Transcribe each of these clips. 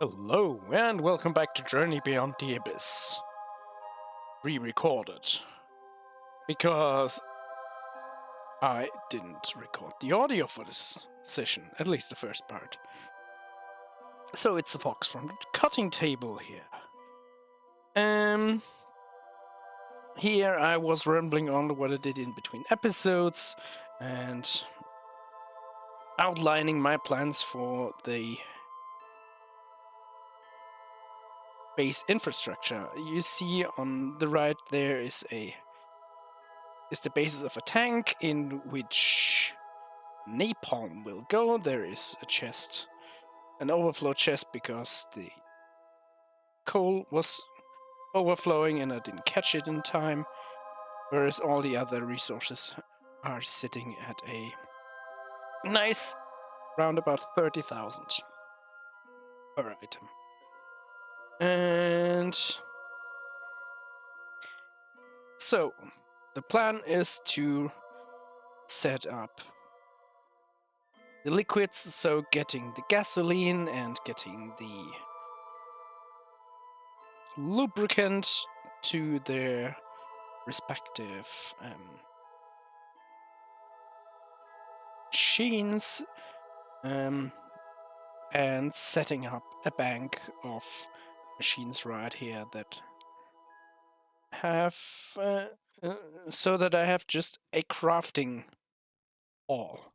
Hello, and welcome back to Journey Beyond the Abyss. Re-recorded. Because I didn't record the audio for this session, at least the first part. So it's the fox from the cutting table here. Here I was rambling on what I did in between episodes and outlining my plans for the base infrastructure. You see on the right there is the basis of a tank in which napalm will go. There is a chest, an overflow chest, because the coal was overflowing and I didn't catch it in time, whereas all the other resources are sitting at a nice round about 30,000 per item. And so the plan is to set up the liquids, so getting the gasoline and getting the lubricant to their respective machines, and setting up a bank of machines right here that have so that I have just a crafting hall.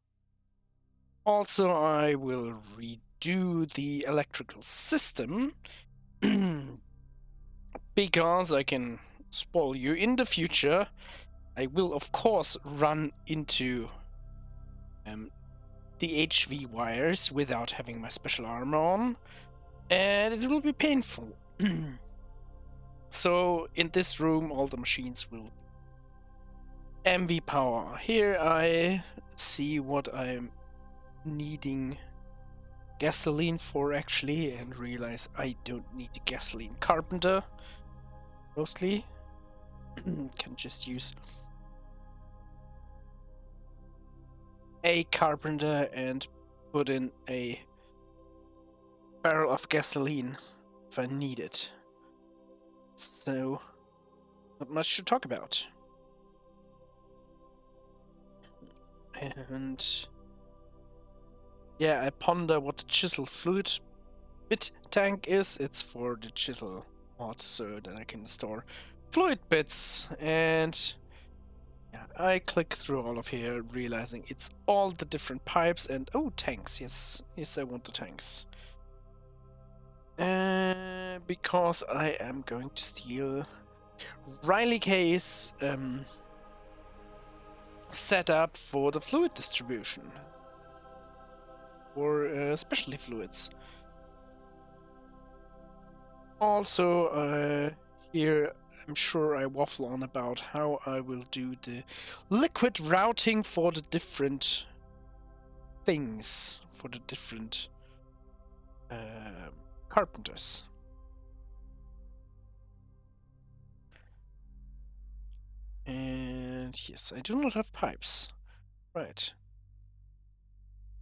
Also, I will redo the electrical system because I can spoil you in the future. I will, of course, run into the HV wires without having my special armor on, and it will be painful. So in this room, all the machines will MV power. Here I see what I'm needing gasoline for, actually, and realize I don't need a gasoline carpenter. Mostly can just use a carpenter and put in a barrel of gasoline if I need it. So, not much to talk about. And yeah, I ponder what the chisel fluid bit tank is. It's for the chisel mod, so that I can store fluid bits. And yeah, I click through all of here, realizing it's all the different pipes and tanks. Yes, I want the tanks. Because I am going to steal Riley K's setup for the fluid distribution, or specialty fluids. Also, here I'm sure I waffle on about how I will do the liquid routing for the different things, for the different carpenters. And yes, I do not have pipes. Right.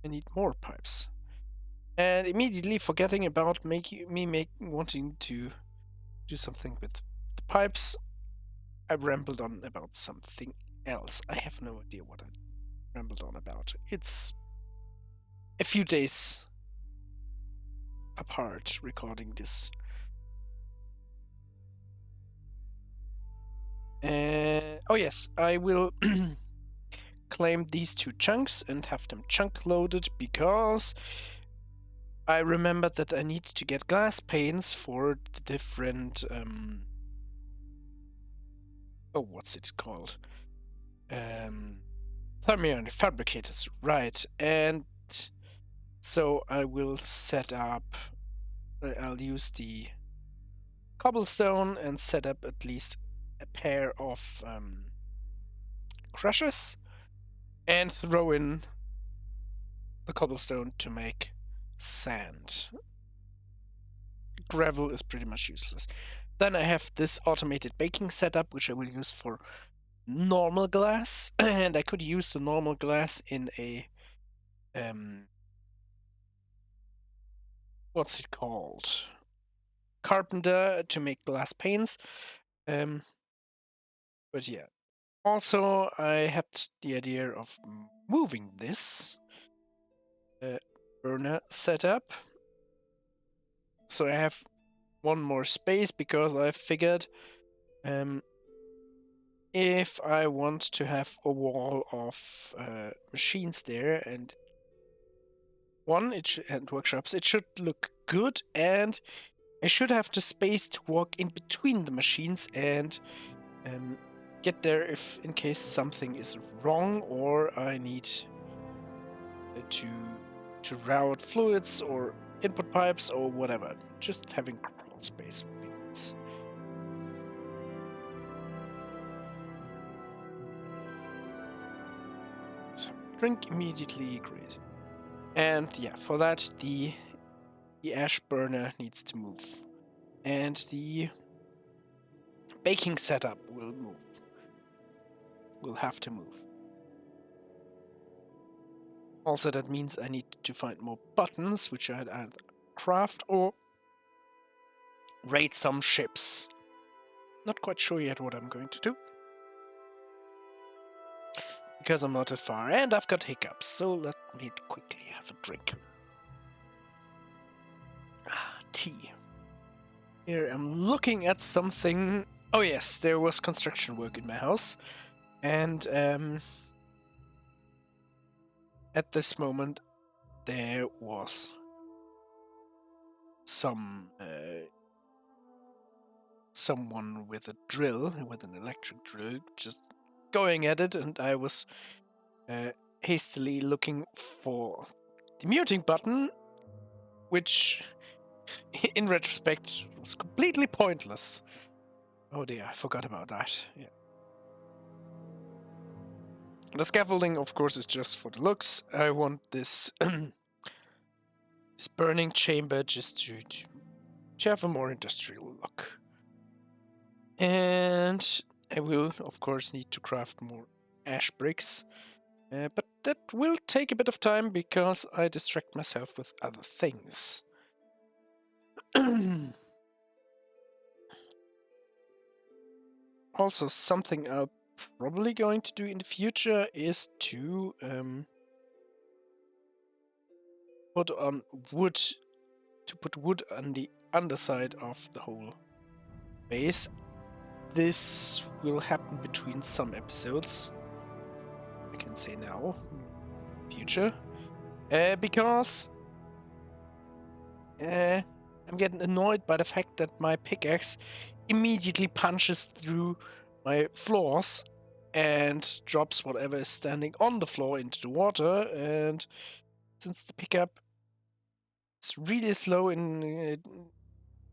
I need more pipes. And immediately forgetting about wanting to do something with the pipes, I rambled on about something else. I have no idea what I rambled on about. It's a few days apart recording this. Oh yes, I will claim these two chunks and have them chunk loaded, because I remembered that I need to get glass panes for the different what's it called? Thermal fabricators, right? And so I will set up. I'll use the cobblestone and set up at least a pair of crushers, and throw in the cobblestone to make sand. Gravel is pretty much useless. Then I have this automated baking setup, which I will use for normal glass, and I could use the normal glass in a what's it called? Carpenter to make glass panes. But yeah. Also, I had the idea of moving this burner setup. So I have one more space because I figured if I want to have a wall of machines there and and workshops, it should look good, and I should have the space to walk in between the machines and get there if in case something is wrong or I need to route fluids or input pipes or whatever. Just having crawl space would be nice. So drink immediately, great. And yeah, for that the ash burner needs to move. And the baking setup will move. Will have to move. Also, that means I need to find more buttons, which I'd either craft or raid some ships. Not quite sure yet what I'm going to do. Because I'm not that far, and I've got hiccups, so let me quickly have a drink. Tea. Here I'm looking at something. Oh yes, there was construction work in my house, and at this moment there was someone with a drill, with an electric drill, just going at it, and I was hastily looking for the muting button, which in retrospect was completely pointless. Oh dear, I forgot about that. Yeah. The scaffolding, of course, is just for the looks. I want this this burning chamber just to have a more industrial look. And I will, of course, need to craft more ash bricks. But that will take a bit of time because I distract myself with other things. Also, something I'm probably going to do in the future is to put wood on the underside of the whole base. This will happen between some episodes. I can say now, future, because I'm getting annoyed by the fact that my pickaxe immediately punches through my floors and drops whatever is standing on the floor into the water. And since the pickup is really slow in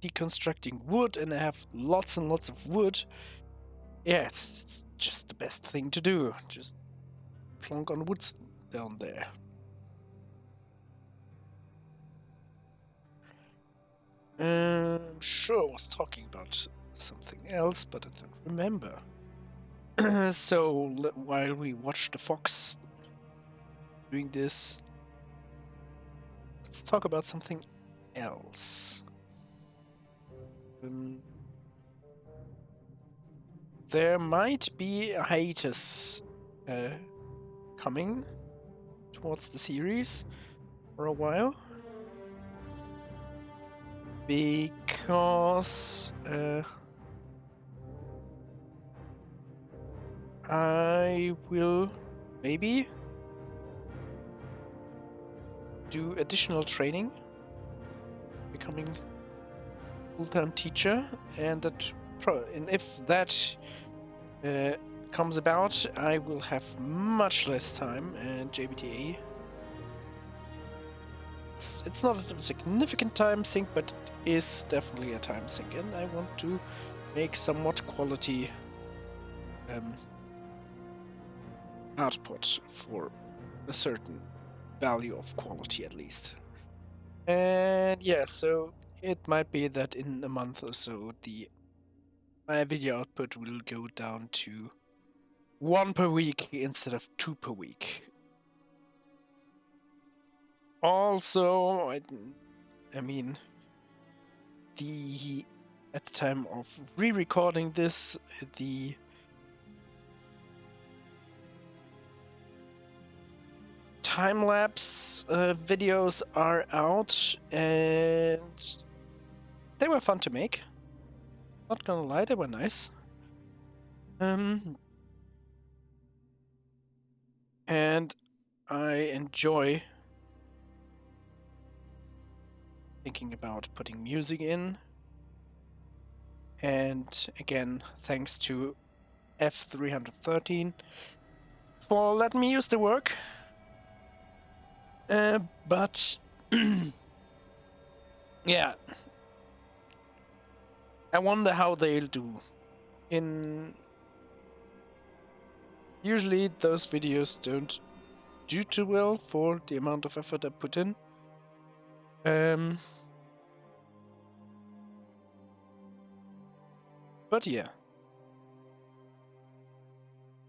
deconstructing wood, and I have lots and lots of wood, yeah, it's just the best thing to do. Just plonk on wood down there. I'm sure I was talking about something else, but I don't remember. So while we watch the fox doing this, let's talk about something else. There might be a hiatus coming towards the series for a while, because I will maybe do additional training, becoming full-time teacher, and if that comes about, I will have much less time, and JBTA. It's not a significant time sink, but it is definitely a time sink, and I want to make somewhat quality output for a certain value of quality at least. And yeah, so it might be that in a month or so my video output will go down to 1 per week instead of 2 per week. Also, I mean, at the time of re-recording this, the time-lapse videos are out, and they were fun to make. Not gonna lie, they were nice. And I enjoy thinking about putting music in. And again, thanks to F313 for letting me use the work. But yeah, I wonder how they'll do. Usually those videos don't do too well for the amount of effort I put in. But yeah.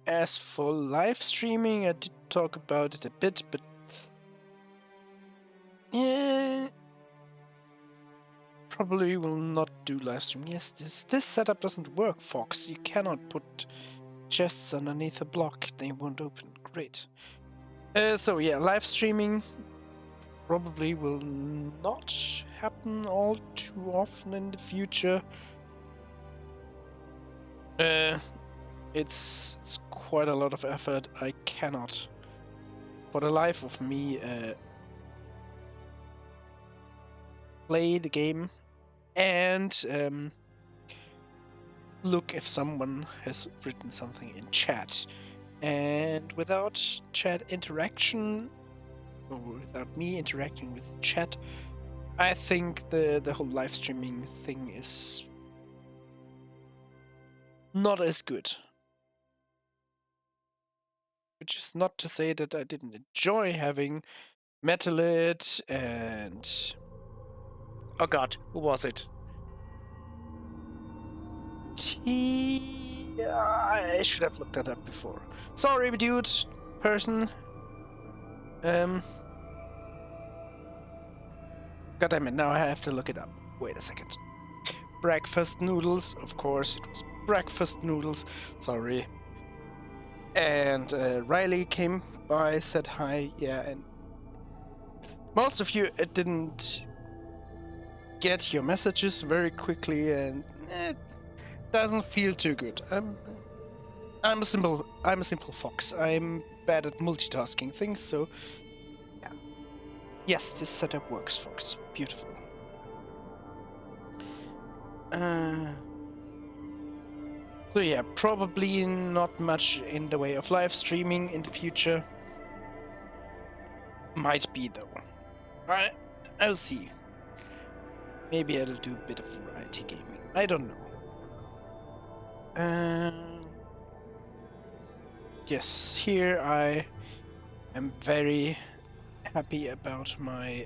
As for live streaming, I did talk about it a bit, but yeah, probably will not do live streaming. Yes, this setup doesn't work, Fox. You cannot put chests underneath a block; they won't open. Great. So yeah, live streaming probably will not happen all too often in the future. It's quite a lot of effort. I cannot, for the life of me, play the game and look if someone has written something in chat. And without chat interaction, or without me interacting with chat, I think the whole live streaming thing is not as good. Which is not to say that I didn't enjoy having Metalid and... Oh god, who was it? I should have looked that up before. Sorry, dude, person. God damn it, now I have to look it up. Wait a second. Breakfast noodles, of course, it was breakfast noodles. Sorry. And Riley came by, said hi, yeah, and most of you didn't get your messages very quickly, and it doesn't feel too good. I'm a simple fox. I'm bad at multitasking things, so yeah. Yes, this setup works, Fox. Beautiful. So yeah, probably not much in the way of live streaming in the future. Might be though. I'll see. Maybe I'll do a bit of variety gaming. I don't know. Yes, here I am very happy about my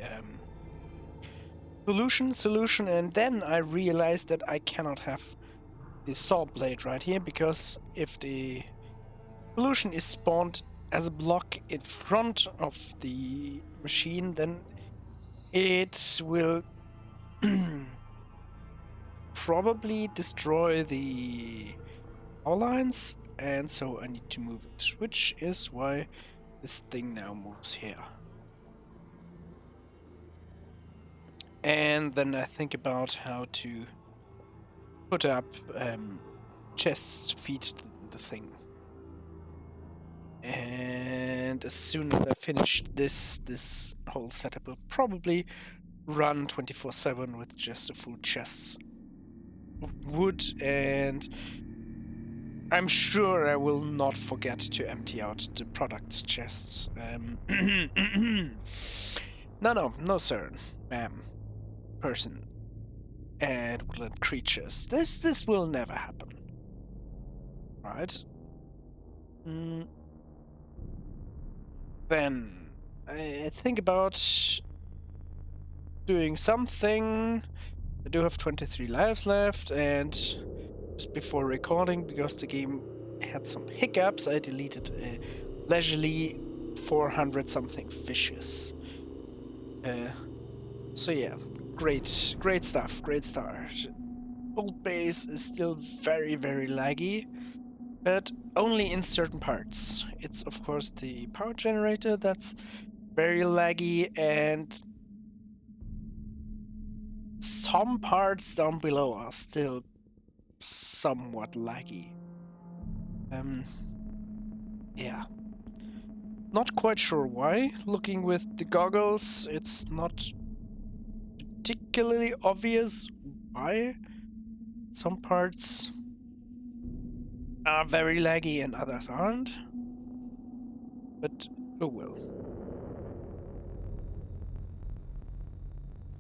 solution, and then I realized that I cannot have the saw blade right here, because if the solution is spawned as a block in front of the machine, then it will probably destroy the power lines, and so I need to move it, which is why this thing now moves here. And then I think about how to put up chests to feed the thing. And as soon as I finish this whole setup will probably run 24/7 with just a full chests of wood, and I'm sure I will not forget to empty out the products chests. No, sir, ma'am, person, and woodland creatures. This will never happen. Right? Then I think about doing something. I do have 23 lives left, and just before recording, because the game had some hiccups, I deleted leisurely 400 something fishes. So yeah, great stuff, great start. Old base is still very, very laggy, but only in certain parts. It's of course the power generator that's very laggy, and some parts down below are still somewhat laggy. Yeah. Not quite sure why. Looking with the goggles, it's not particularly obvious why. Some parts are very laggy and others aren't. But oh well.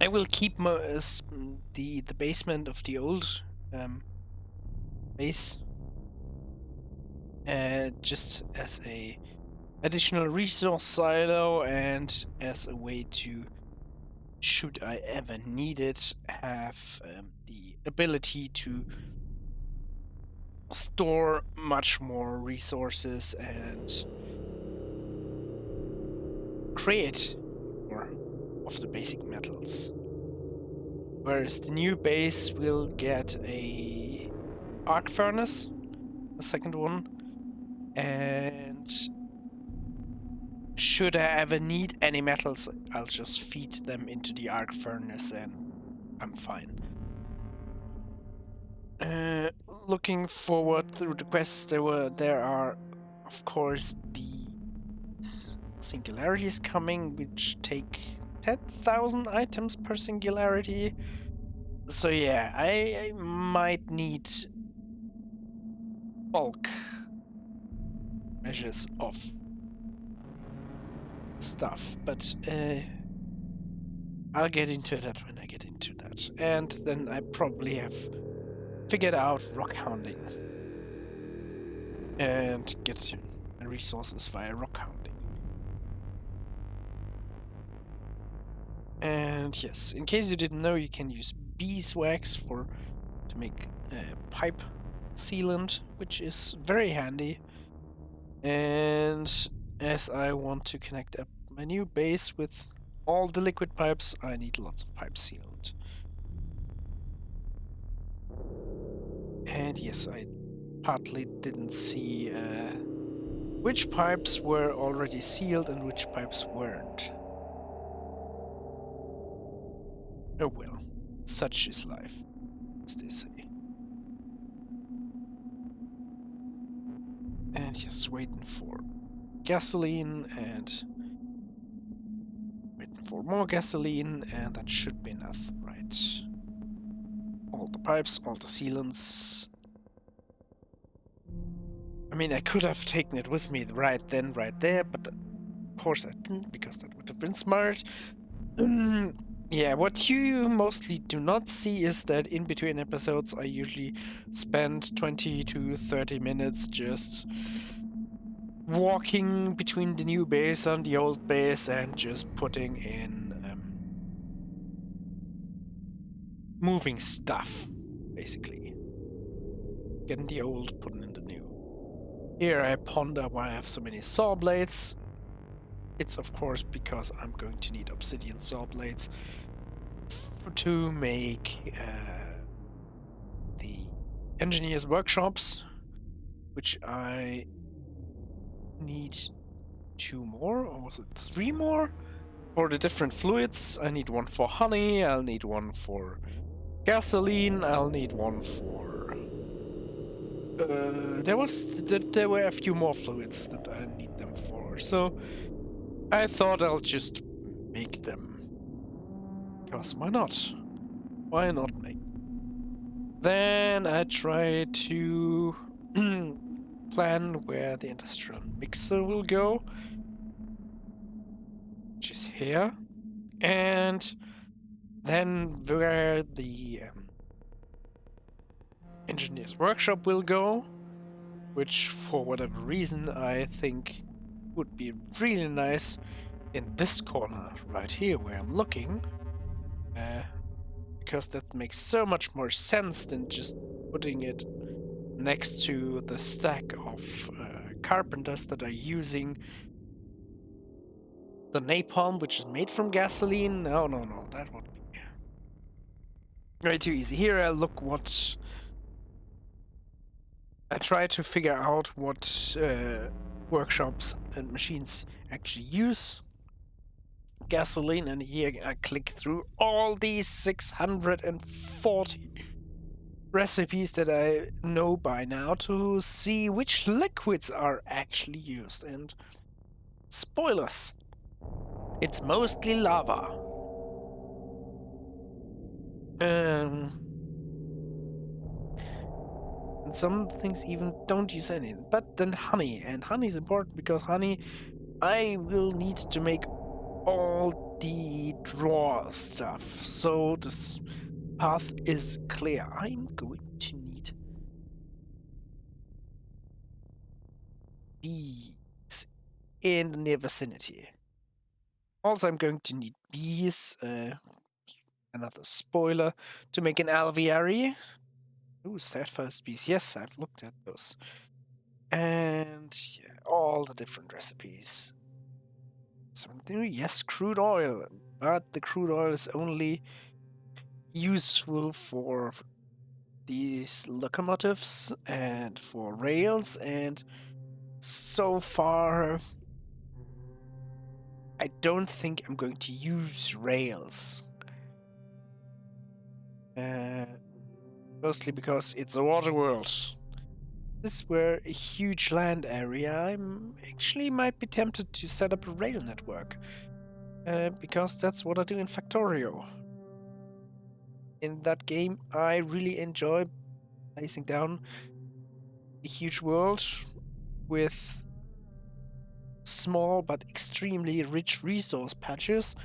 I will keep the basement of the old base just as a additional resource silo and as a way to, should I ever need it, have the ability to store much more resources and create more of the basic metals. Whereas the new base will get a arc furnace, a second one, and should I ever need any metals, I'll just feed them into the arc furnace and I'm fine. Looking forward through the quests, there are, of course, these singularities coming, which take 10,000 items per singularity. So yeah, I might need bulk measures of stuff, but I'll get into that when I get into that. And then I probably have figured out rockhounding and get my resources via rockhounding. And yes, in case you didn't know, you can use beeswax to make pipe sealant, which is very handy. And as I want to connect up my new base with all the liquid pipes, I need lots of pipe sealant. And yes, I partly didn't see which pipes were already sealed and which pipes weren't. Oh well, such is life, as they say. And just waiting for gasoline and waiting for more gasoline, and that should be enough, right? All the pipes, all the sealants. I mean, I could have taken it with me right then, right there, but of course I didn't, because that would have been smart. Yeah, what you mostly do not see is that in between episodes I usually spend 20 to 30 minutes just walking between the new base and the old base and just putting in moving stuff, basically. Getting the old, putting in the new. Here I ponder why I have so many saw blades. It's of course because I'm going to need obsidian saw blades to make the engineer's workshops, which I need 2 more, or was it 3 more? For the different fluids, I need 1 for honey, I'll need 1 for gasoline, I'll need 1 for... there were a few more fluids that I need them for, so I thought I'll just make them. Because why not? Why not make? Then I try to plan where the industrial mixer will go, which is here, and then where the engineer's workshop will go, which for whatever reason I think would be really nice in this corner right here where I'm looking, because that makes so much more sense than just putting it next to the stack of carpenters that are using the napalm, which is made from gasoline. No, that would be Way too easy. Here I look what... I try to figure out what workshops and machines actually use gasoline, and here I click through all these 640 recipes that I know by now to see which liquids are actually used. And spoilers, it's mostly lava. And some things even don't use any. But then honey, and honey is important because honey I will need to make all the draw stuff. So this path is clear. I'm going to need bees in the near vicinity. Also, I'm going to need bees, another spoiler, to make an alveary. Ooh, steadfast bees. Yes, I've looked at those. And yeah, all the different recipes. Something, yes, crude oil. But the crude oil is only useful for these locomotives and for rails, and so far I don't think I'm going to use rails. Mostly because it's a water world. This were a huge land area. I'm actually might be tempted to set up a rail network. Because that's what I do in Factorio. In that game, I really enjoy placing down a huge world with small but extremely rich resource patches,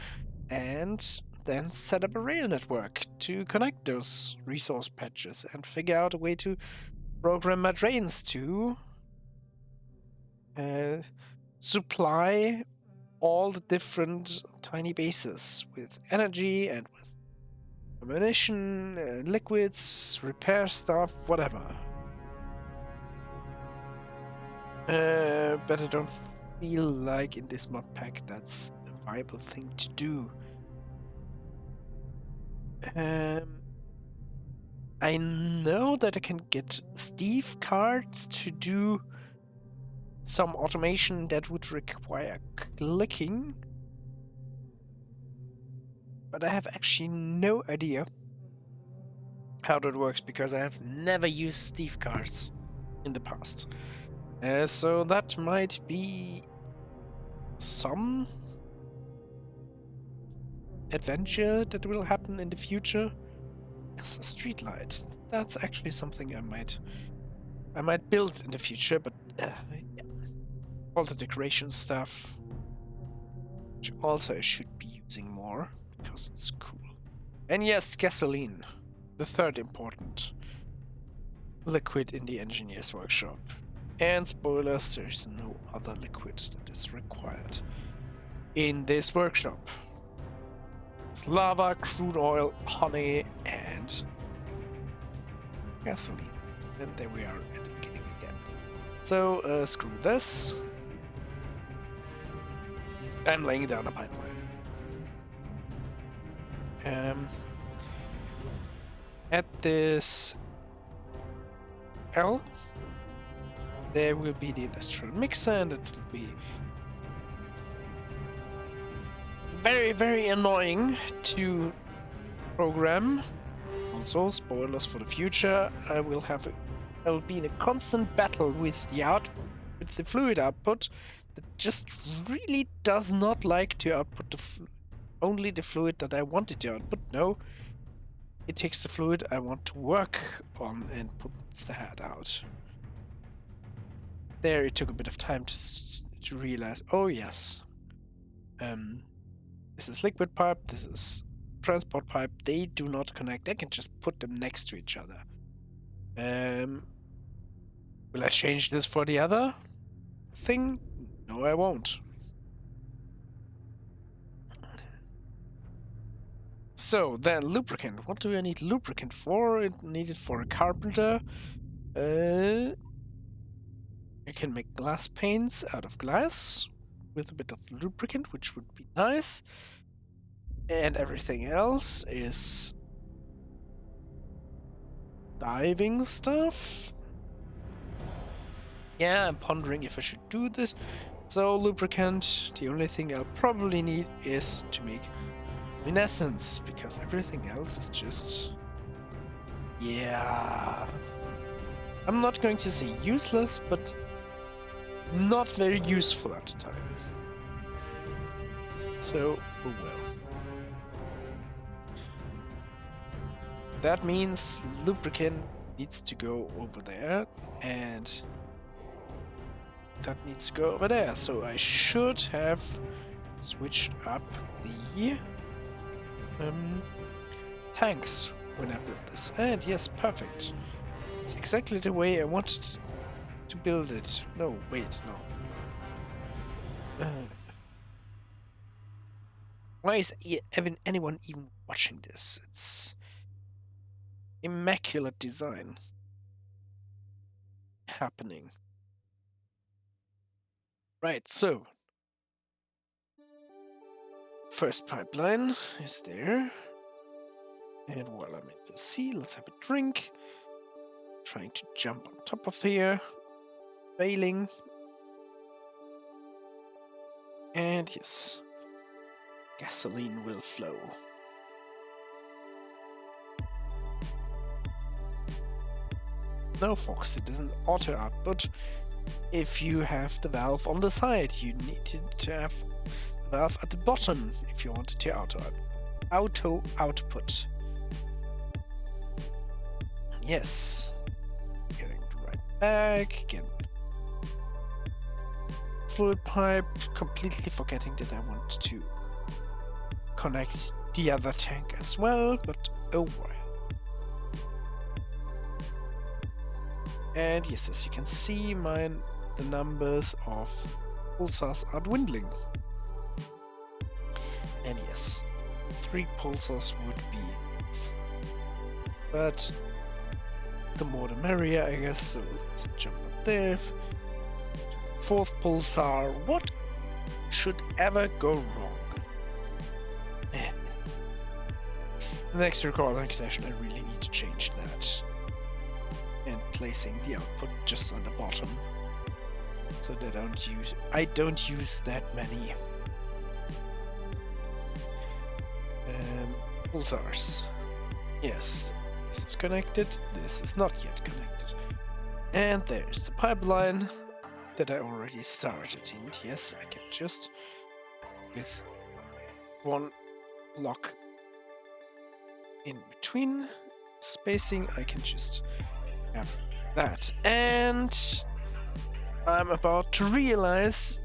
and then set up a rail network to connect those resource patches and figure out a way to program my trains to supply all the different tiny bases with energy and with ammunition, liquids, repair stuff, whatever. But I don't feel like in this mod pack that's a viable thing to do. I know that I can get Steve cards to do some automation that would require clicking, but I have actually no idea how that works because I have never used Steve cards in the past. So that might be some adventure that will happen in the future. Yes, a street light. That's actually something I might build in the future, but yeah. All the decoration stuff, which also I should be using more because it's cool. And yes, gasoline, the third important liquid in the engineer's workshop. And spoilers, there is no other liquid that is required in this workshop. It's lava, crude oil, honey, and gasoline. And there we are at the beginning again. So, screw this. I'm laying down a pipeline. At this L, there will be the industrial mixer, and it will be very, very annoying to program. Also, spoilers for the future, I will be in a constant battle with the fluid output that just really does not like to output only the fluid that I wanted to output. No, it takes the fluid I want to work on and puts the head out. There it took a bit of time to realize, oh yes, this is liquid pipe, this is transport pipe, they do not connect. I can just put them next to each other. Will I change this for the other thing? No, I won't. So then, lubricant. What do I need lubricant for? It needed for a carpenter. I can make glass panes out of glass with a bit of lubricant, which would be nice. And everything else is diving stuff. Yeah, I'm pondering if I should do this. So, lubricant, the only thing I'll probably need is to make luminescence, because everything else is just... yeah... I'm not going to say useless, but not very useful at the time. So, oh well. That means lubricant needs to go over there, and that needs to go over there. So I should have switched up the tanks when I built this. And yes, perfect. It's exactly the way I wanted to build it. No, wait, no. Why is anyone even watching this? It's immaculate design happening. Right, so first pipeline is there. And while I'm in the sea, let's have a drink. Trying to jump on top of here. Failing. And yes, gasoline will flow. No, Fox, it doesn't auto output. If you have the valve on the side, you need to have the valve at the bottom if you want it to auto output. Yes. Getting it right back again. Fluid pipe, completely forgetting that I want to connect the other tank as well, but oh well. And yes, as you can see, the numbers of pulsars are dwindling. And yes, 3 pulsars would be enough. But the more the merrier, I guess, so let's jump up there. 4th pulsar, what should ever go wrong? The next recording session, I really need to change that. And placing the output just on the bottom, so that I don't use that many pulsars. Yes, this is connected, this is not yet connected. And there's the pipeline that I already started. And yes, I can just, with one block in between spacing, I can just have that. And I'm about to realize,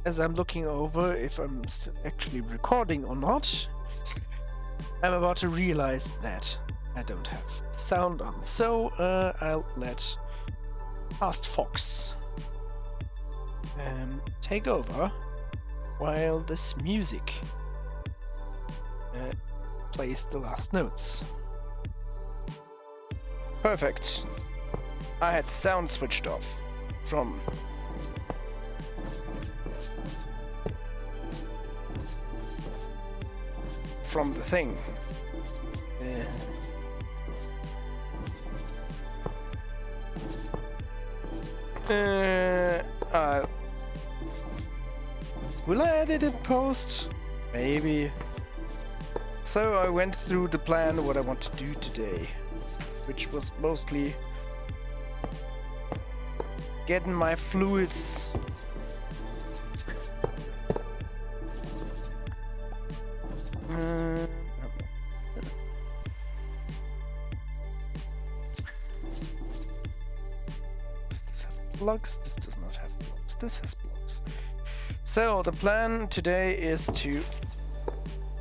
as I'm looking over if I'm actually recording or not, I'm about to realize that I don't have sound on. So I'll let Fast Fox take over while this music plays the last notes. Perfect. I had sound switched off from the thing. Will I edit it post? Maybe. So I went through the plan what I want to do today, which was mostly getting my fluids does this have plugs? This does not have plugs. This has plugs. So the plan today is to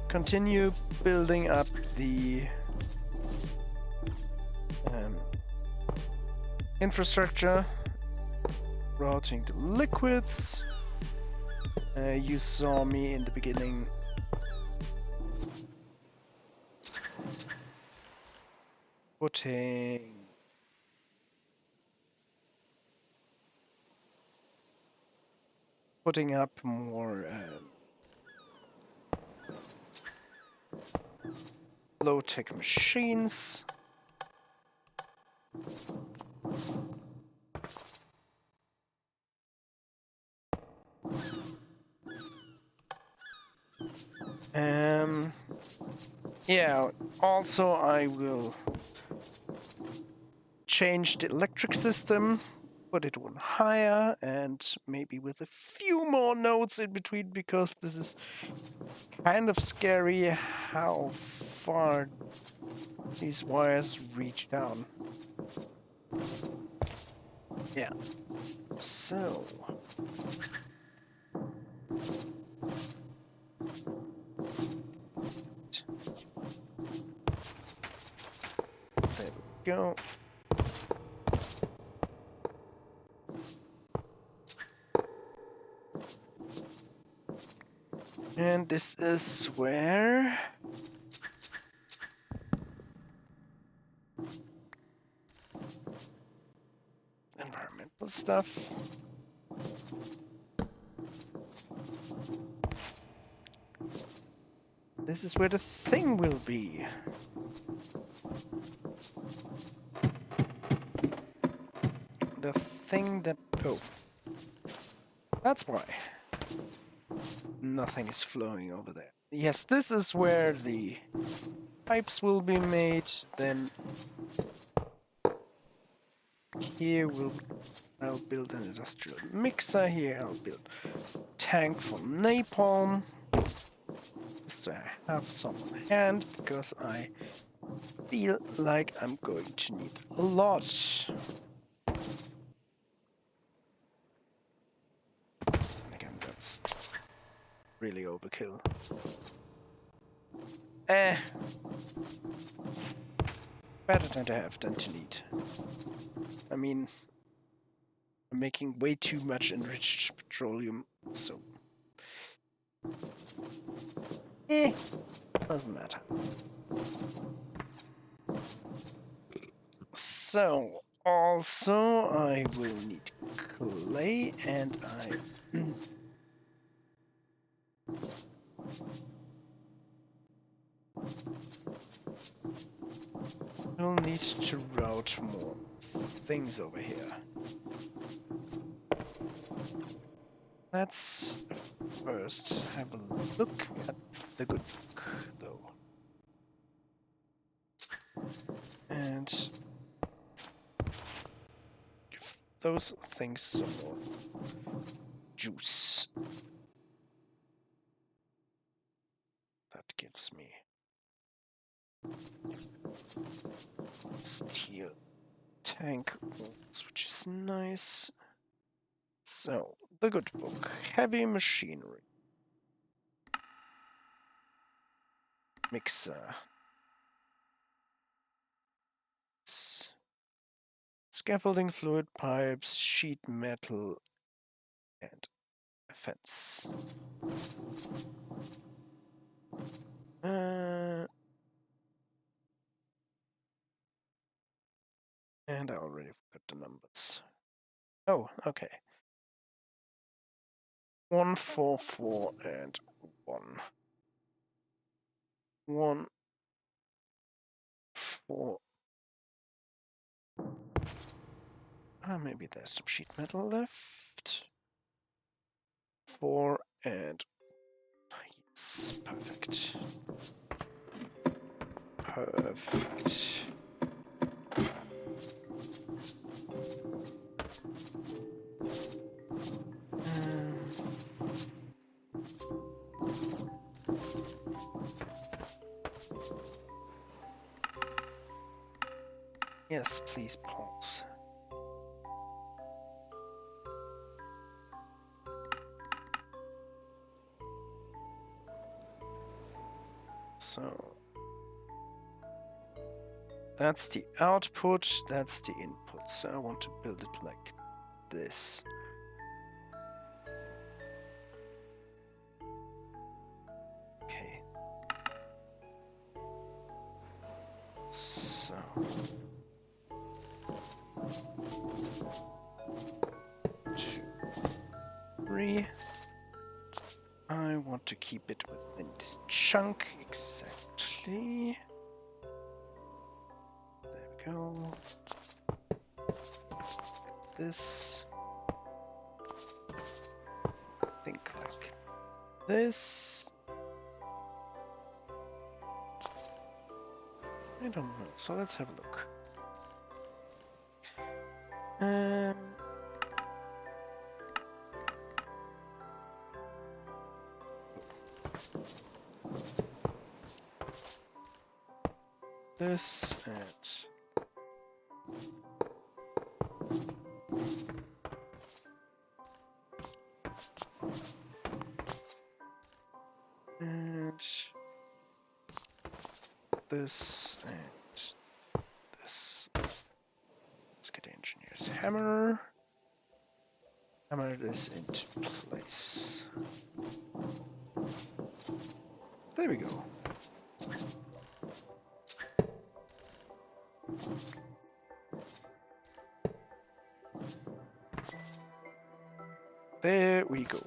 continue building up the infrastructure, routing the liquids. You saw me in the beginning putting up more low-tech machines. Yeah, also I will change the electric system, put it one higher, and maybe with a few more nodes in between, because this is kind of scary how far these wires reach down. Yeah. So. There we go. And this is where environmental stuff. This is where the thing will be. The thing that... Oh. That's why. Nothing is flowing over there. Yes, this is where the pipes will be made. Then here I'll build an industrial mixer. Here I'll build a tank for napalm. Just so I have some on hand, because I feel like I'm going to need a lot. And again, that's really overkill. Better than to have than to need. I mean, I'm making way too much enriched petroleum, so... doesn't matter. So, also I will need clay, and I... will need to route more things over here. Let's first have a look at the good book, though. And give those things some more juice. That gives me steel tank walls, which is nice. So, the good book, heavy machinery. Mixer. Scaffolding, fluid pipes, sheet metal, and a fence. And I already forgot the numbers. Oh, okay. 1, 4, 4, and 1. 1, 4. Maybe there's some sheet metal left. 4 and... yes, perfect. Perfect. Yes, please pause. So that's the output, that's the input. So I want to build it like this. Okay. So 2, 3. I want to keep it within this chunk exactly. There we go. this. Think like this. I don't know. So let's have a look. This and this and this. Let's get the engineer's hammer. Hammer this into place. There we go. There we go.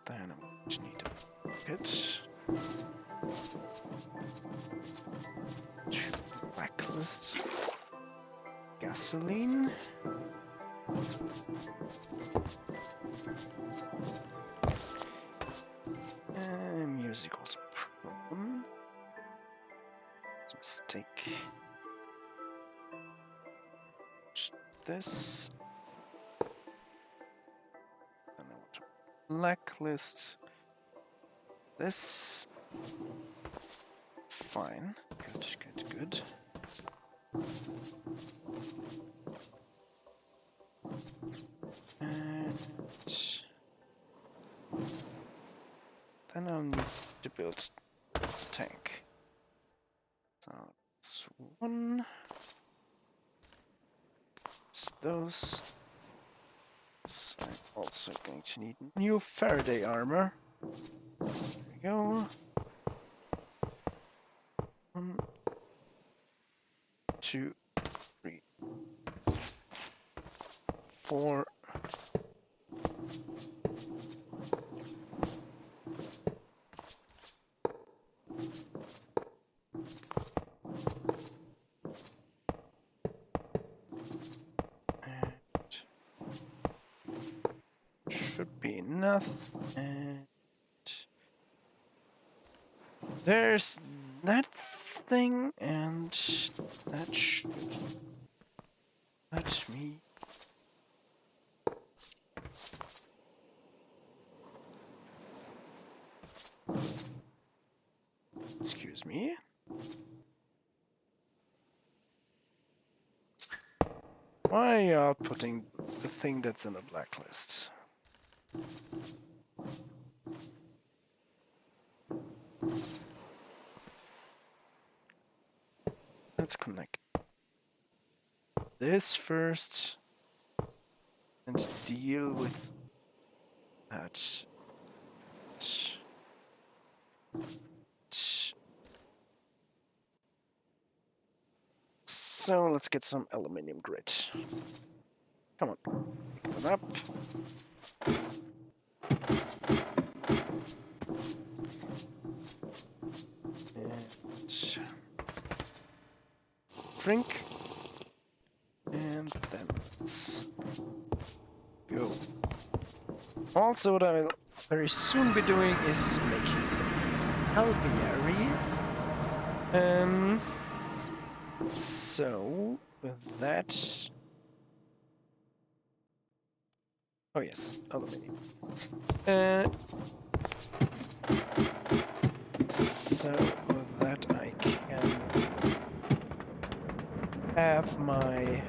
Then I'm going to need a bucket. Blacklist. Gasoline. Music was a problem. It's a mistake. This. And I want to blacklist this. Fine. Good. And then I'll need to build a tank. So that's one. Those. So I'm also going to need new Faraday armor. There we go. 1, 2, 3, 4. Should be enough, and there's that thing, and that should let me. Excuse me. Why are you putting the thing that's in a blacklist? Let's connect this first and deal with that. So let's get some aluminium grit. Come on, pick that up. And drink. And then let's go. Also, what I'll very soon be doing is making alveary. So with that. Oh yes, aluminium. So with that I can have my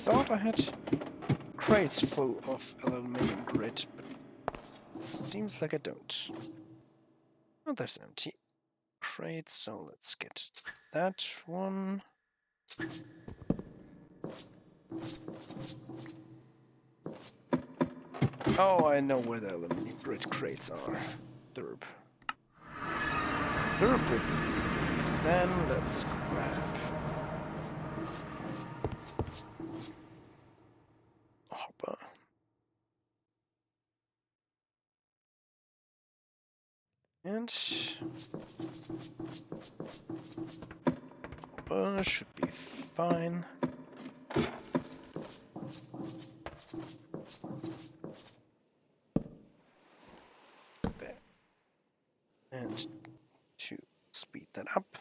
thought I had crates full of aluminium grit, but it seems like I don't. Oh, there's an empty crate, so let's get that one. Oh, I know where the aluminium grit crates are. Derp. Durability. Then let's grab hopper. And hopper should be fine. There. And to speed that up.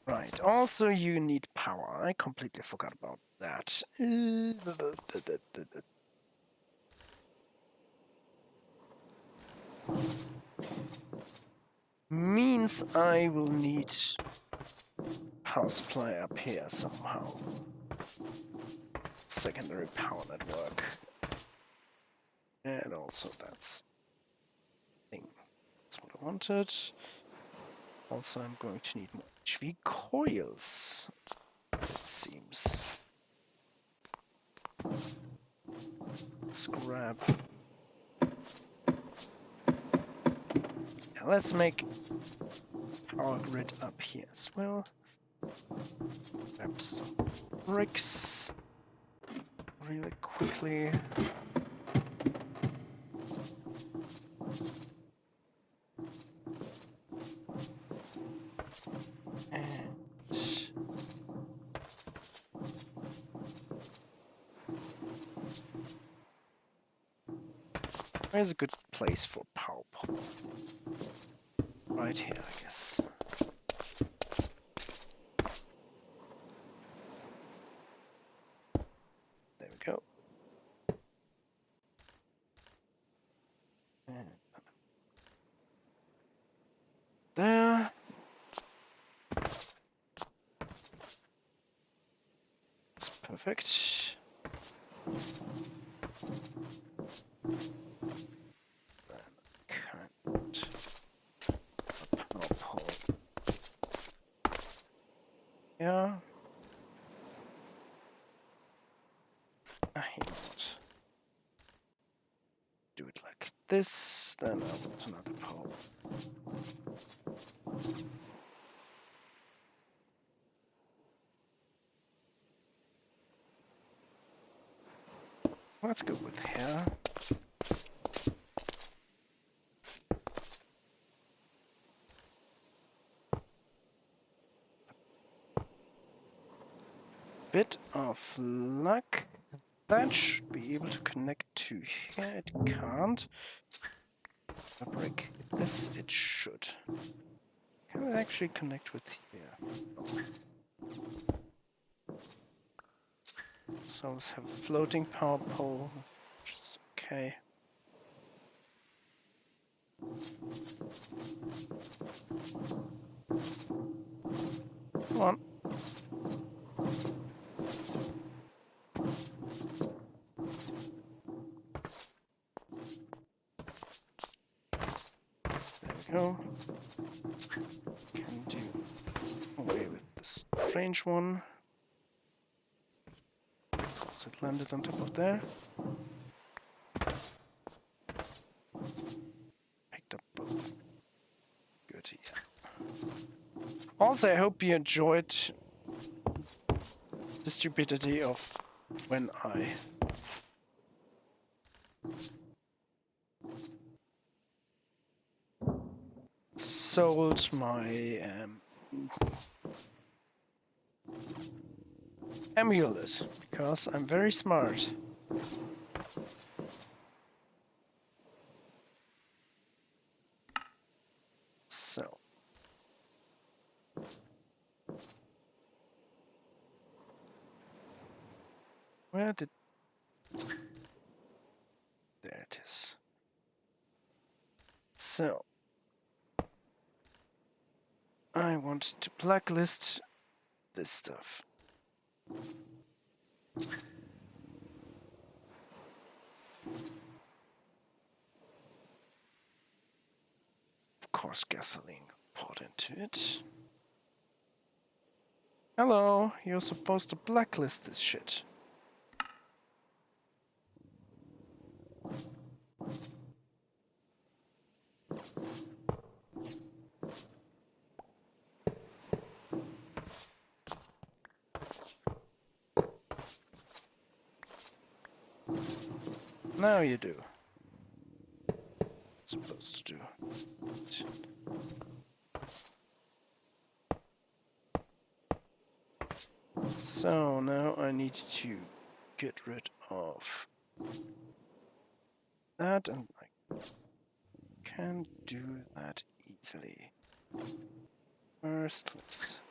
Right, also you need power. I completely forgot about that. Means I will need power supply up here somehow. Secondary power network. And also that's thing. That's what I wanted. Also I'm going to need more HV coils, as it seems. Let's grab. Yeah, let's make power grid up here as well. Grab some bricks really quickly. And where's a good place for power pole? Right here, I guess. There we go. And there. That's perfect. Then can't power pole. Yeah. You know what? Do it like this, then I want another pole. Let's go with here. Bit of luck. That should be able to connect to here. It can't. If I break this, it should. Can it actually connect with here? So let's have a floating power pole, which is okay. Come on. There we go. Can do away with this strange one. So it landed on top of there. Picked up both. Good, yeah. Also, I hope you enjoyed the stupidity of when I sold my amulet, because I'm very smart. So. Where did... There it is. So. I want to blacklist this stuff. Of course, gasoline poured into it. Hello, you're supposed to blacklist this shit. Now you do. Supposed to do. So now I need to get rid of that, and I can do that easily. First, let's...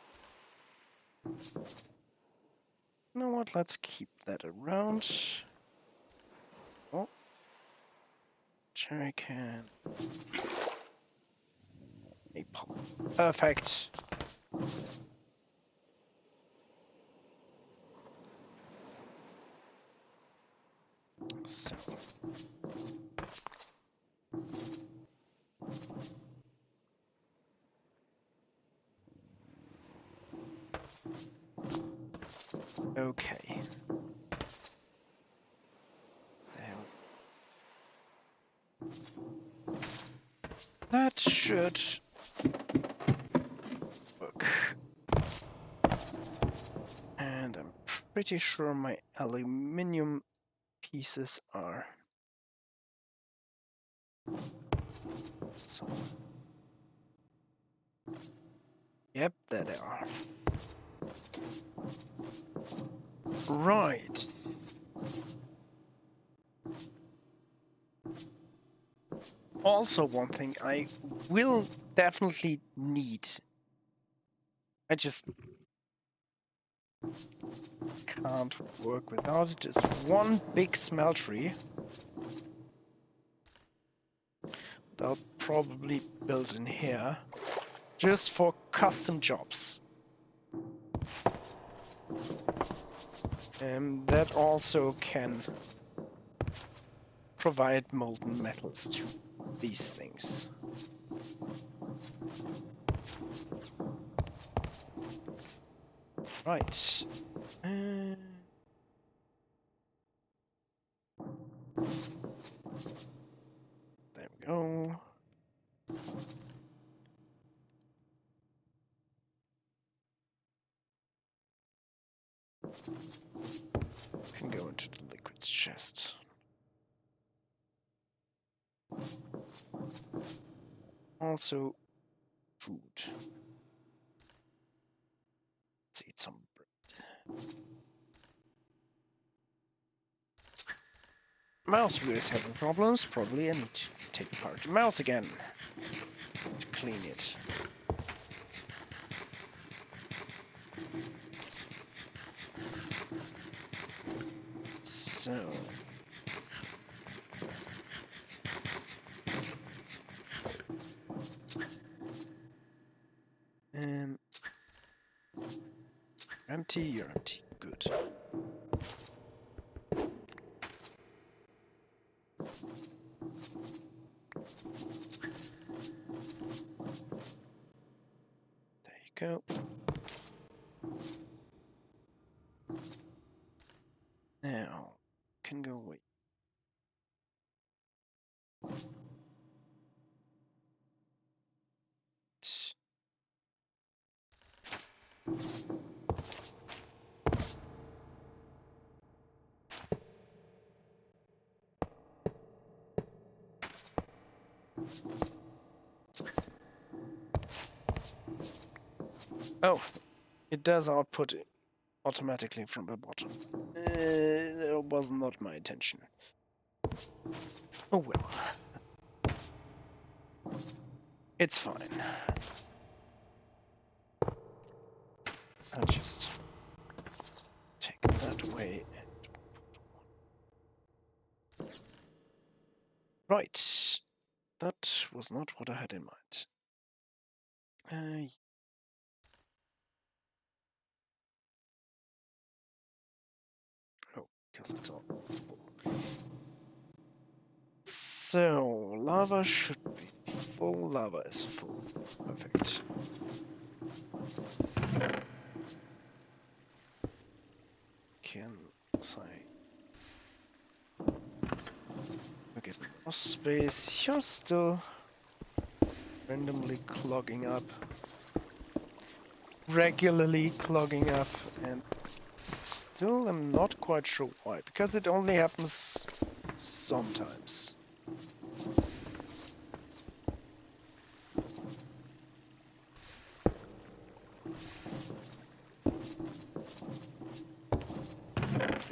You know what, let's keep that around. Oh. Cherry can. Maple. Perfect. So. Okay. There. That should work. And I'm pretty sure my aluminium pieces are... So. Yep, there they are. Right. Also, one thing I will definitely need. I just can't work without it. Is one big smeltery. I'll probably build in here. Just for custom jobs. And that also can provide molten metals to these things. Right. There we go. Can go into the liquids chest. Also, food. Let's eat some bread. Mouse wheel is having problems. Probably I need to take apart the mouse again to clean it. So. Empty, you're empty. Good. There you go. Now, can go away. Oh, it does output it automatically from the bottom. That was not my intention. Oh well. It's fine. I'll just take that away. Right. That was not what I had in mind. Oh, because it's all full. So, lava should be full. Lava is full. Perfect. Can I get more space? You're still randomly clogging up. Regularly clogging up, and it's still am not quite sure why, because it only happens sometimes.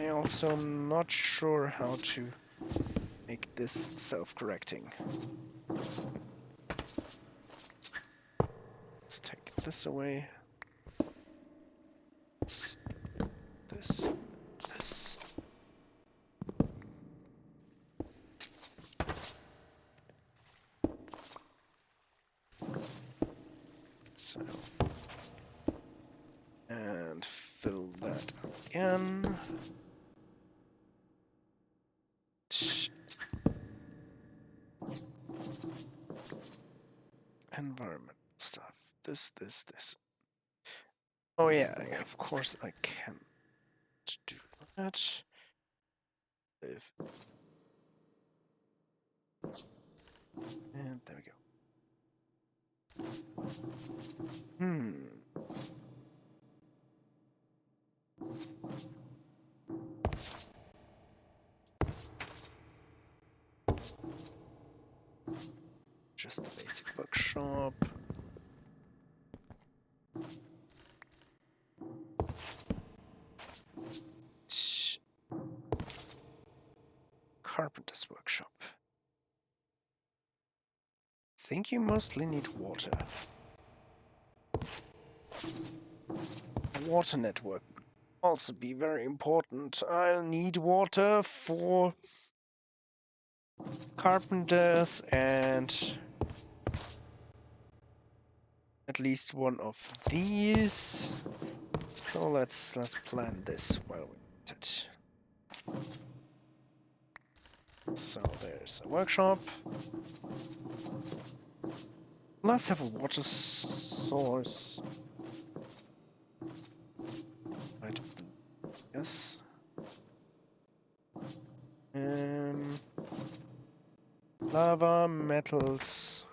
I also am not sure how to make this self-correcting. Let's take this away. This. So. And fill that up again. Environmental stuff. This. Oh yeah, of course I can do that. And there we go. Just a basic workshop. Carpenter's workshop. I think you mostly need water. Water network would also be very important. I'll need water for carpenters and at least one of these. So let's plan this while we at it. So there's a workshop. Let's have a water source. Right. Yes. Lava, metals.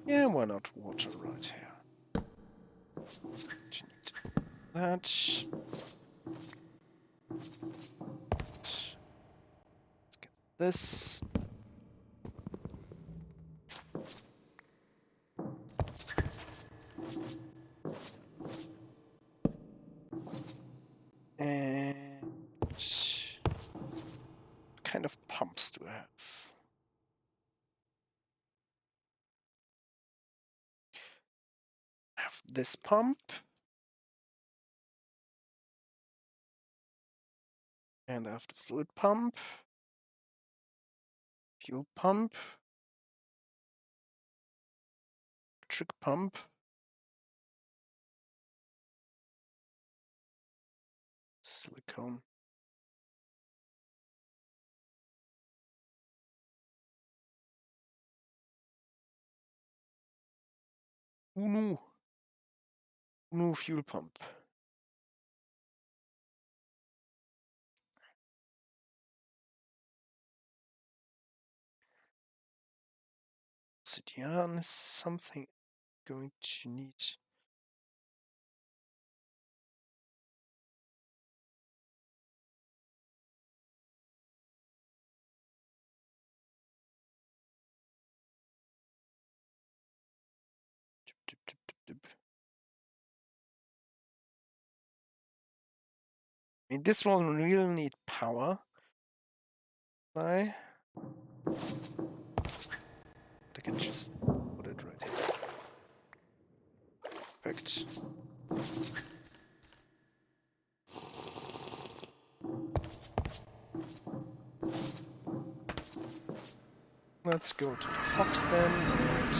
Yeah, why not water right here? That. Let's get this. And what kind of pumps do I have? I have this pump. And I have the fluid pump. Fuel pump. Electric pump. Silicone. Unu fuel pump. Obsidian is something I'm going to need. I mean, this one really need power. I can just put it right here. Perfect. Let's go to the Fox then and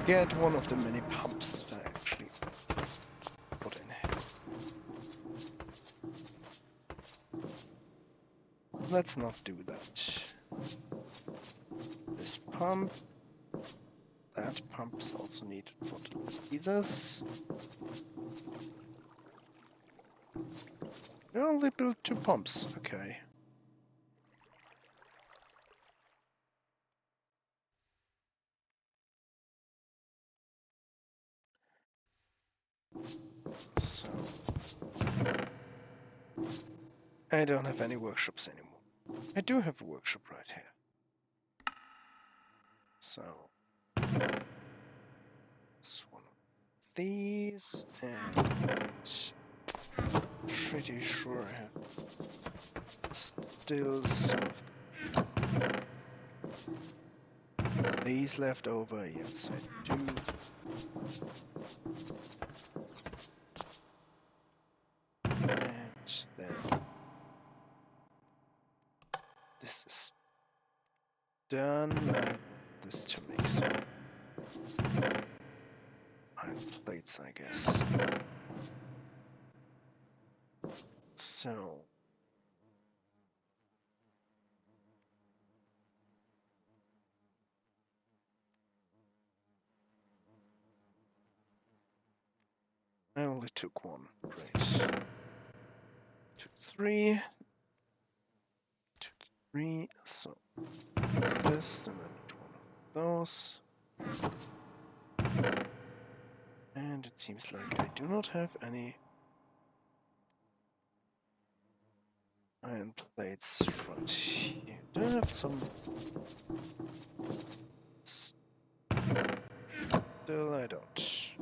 get one of the many pumps that I actually put in. Let's not do that. This pump. That pump is also needed for the lasers. We only built 2 pumps, okay. So I don't have any workshops anymore. I do have a workshop right here. So it's one of these, and pretty sure I have still some of these left over. Yes, I do. And then this is done. I want this to make some iron plates, I guess. So I only took one. Great. 2, 3. 2, 3. So this, then I need one of those. And it seems like I do not have any iron plates right here. Do I have some? Still, I don't.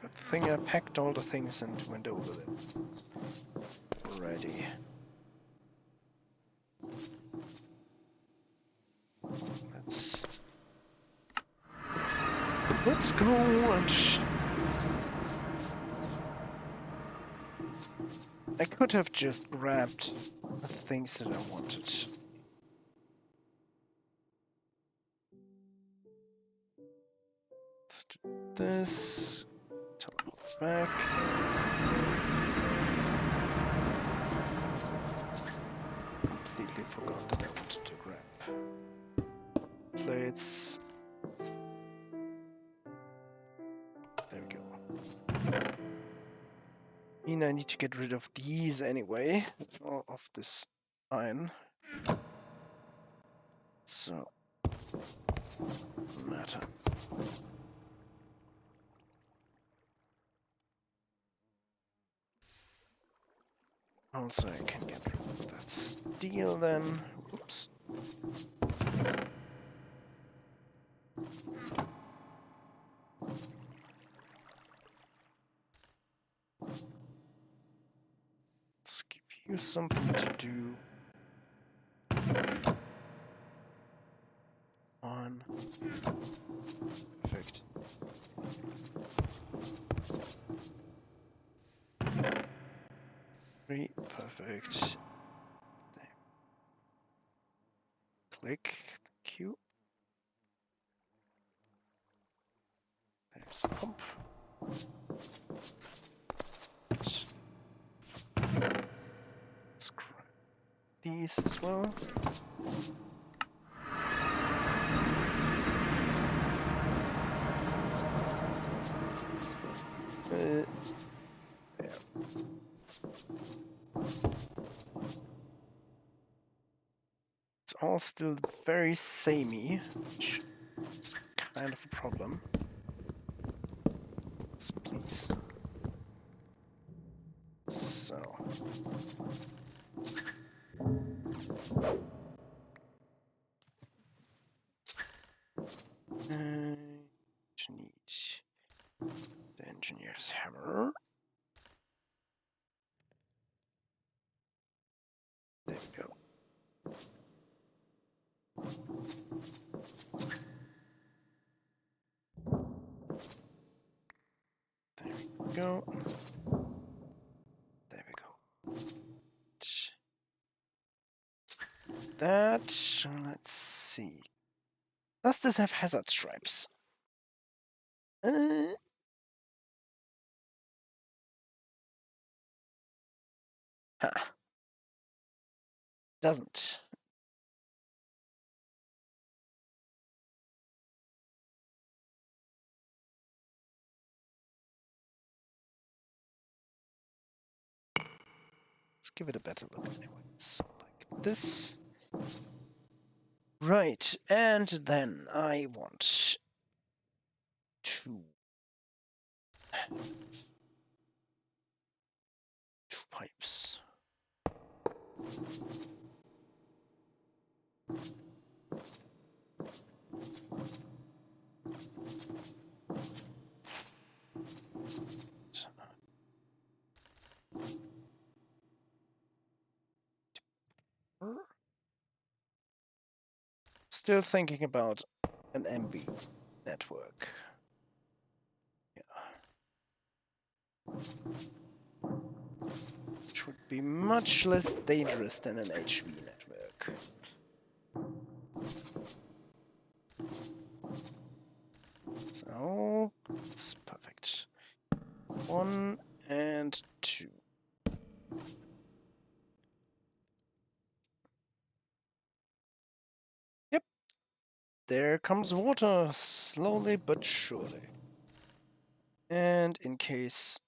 Good thing I packed all the things and went over them. Alrighty. Let's go and... I could have just grabbed the things that I wanted. Let's do this. Teleport back. Completely forgot that I wanted to grab plates. There we go. I need to get rid of these anyway, or of this iron. So, doesn't matter. Also, I can get rid of that steel then. Oops. Let's give you something to do. On. Perfect. Three. Perfect. There. Click. Thank you. There's a pump. Let's grab these as well. There. It's all still very samey, which is kind of a problem. Yes, please. So. Need the engineer's hammer. There we go. There we go. There we go. That, let's see. Does this have hazard stripes? Huh. Doesn't. Let's give it a better look anyway. So like this. Right, and then I want two pipes. Still thinking about an MB network. Yeah. Which would be much less dangerous than an HV network. So, it's perfect. 1 and 2. Yep. There comes water, slowly but surely. And in case...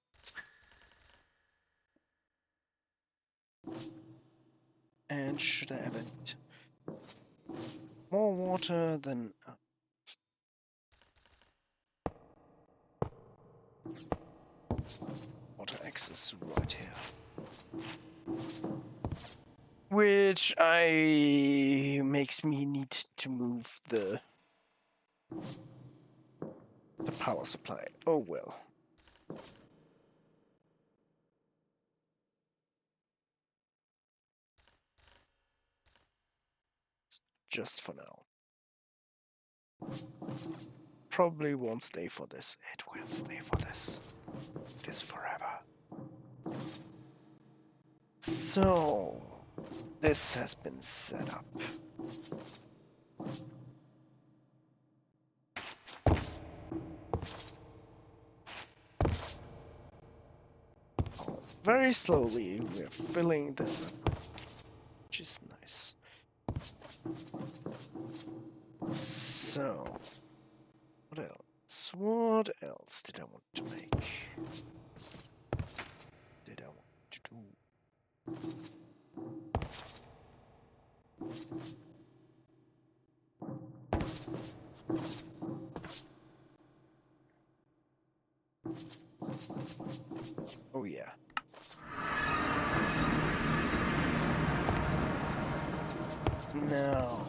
And should I ever need more water, then... water access right here. Which makes me need to move the power supply. Oh well. Just for now. Probably won't stay for this. It will stay for this. It is forever. So, this has been set up. Very slowly, we're filling this up, which is nice. So, what else? What else did I want to make? Did I want to do? Oh yeah. No.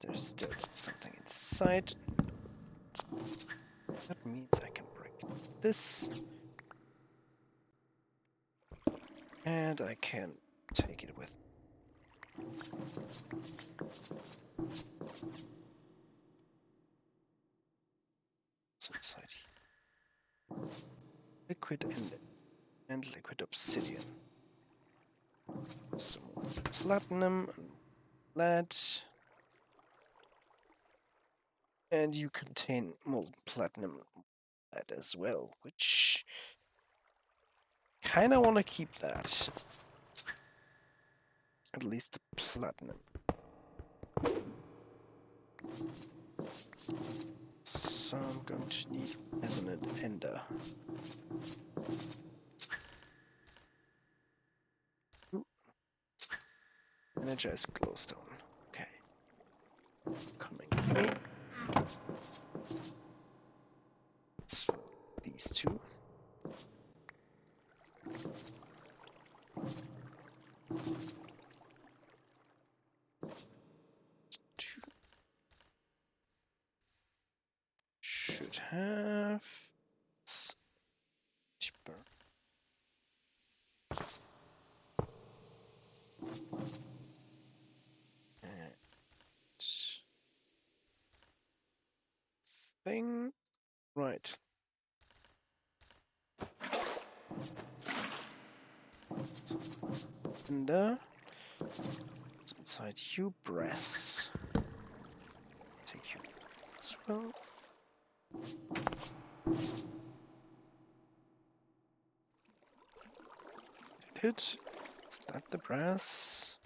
There's still something inside. That means I can break this. And I can take it with. What's inside here? Liquid and liquid obsidian. Some more platinum and lead. And you contain molten platinum lead as well, which kinda wanna keep that. At least the platinum. So I'm going to need resonant ender. Ooh. Energized glowstone. Okay. Coming with me. So these two. Should have cheaper. And thing right. And what's inside you? Brass. Take you as well. Hit. Is that the brass?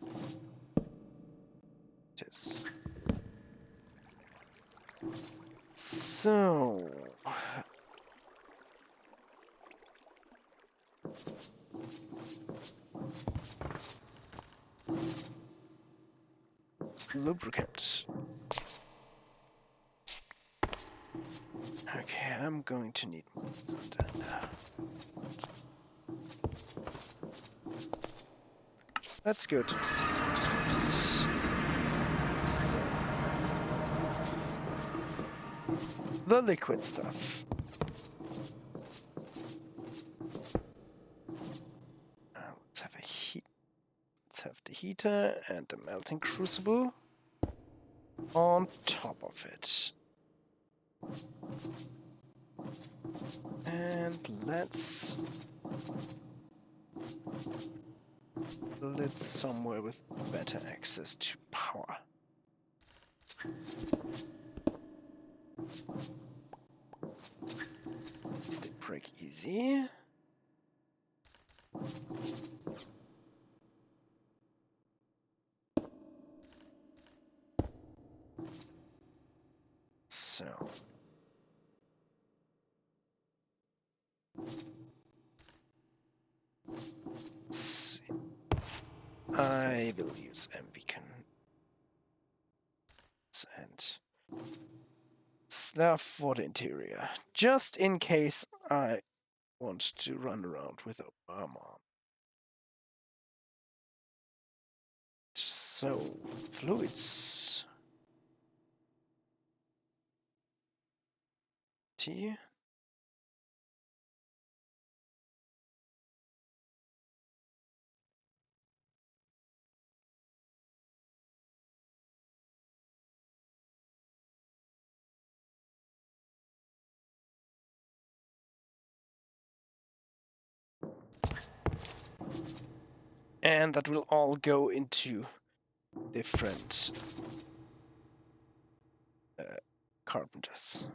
It is. So lubricant. Okay, I'm going to need something. Let's go to the seafoods first. So, the liquid stuff. Let's have a heat. Let's have the heater and the melting crucible on top of it. And let's build it somewhere with better access to power. They break easy. So let's see. I will use MV and stuff for the interior, just in case I want to run around with a armor. So, fluids. T. And that will all go into different carpenters.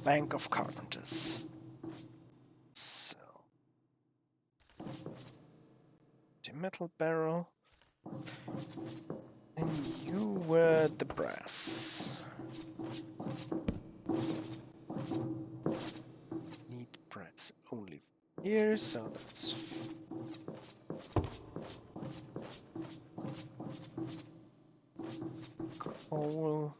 Bank of carpenters. So, the metal barrel. And you were the brass. Need brass only here, so that's coal.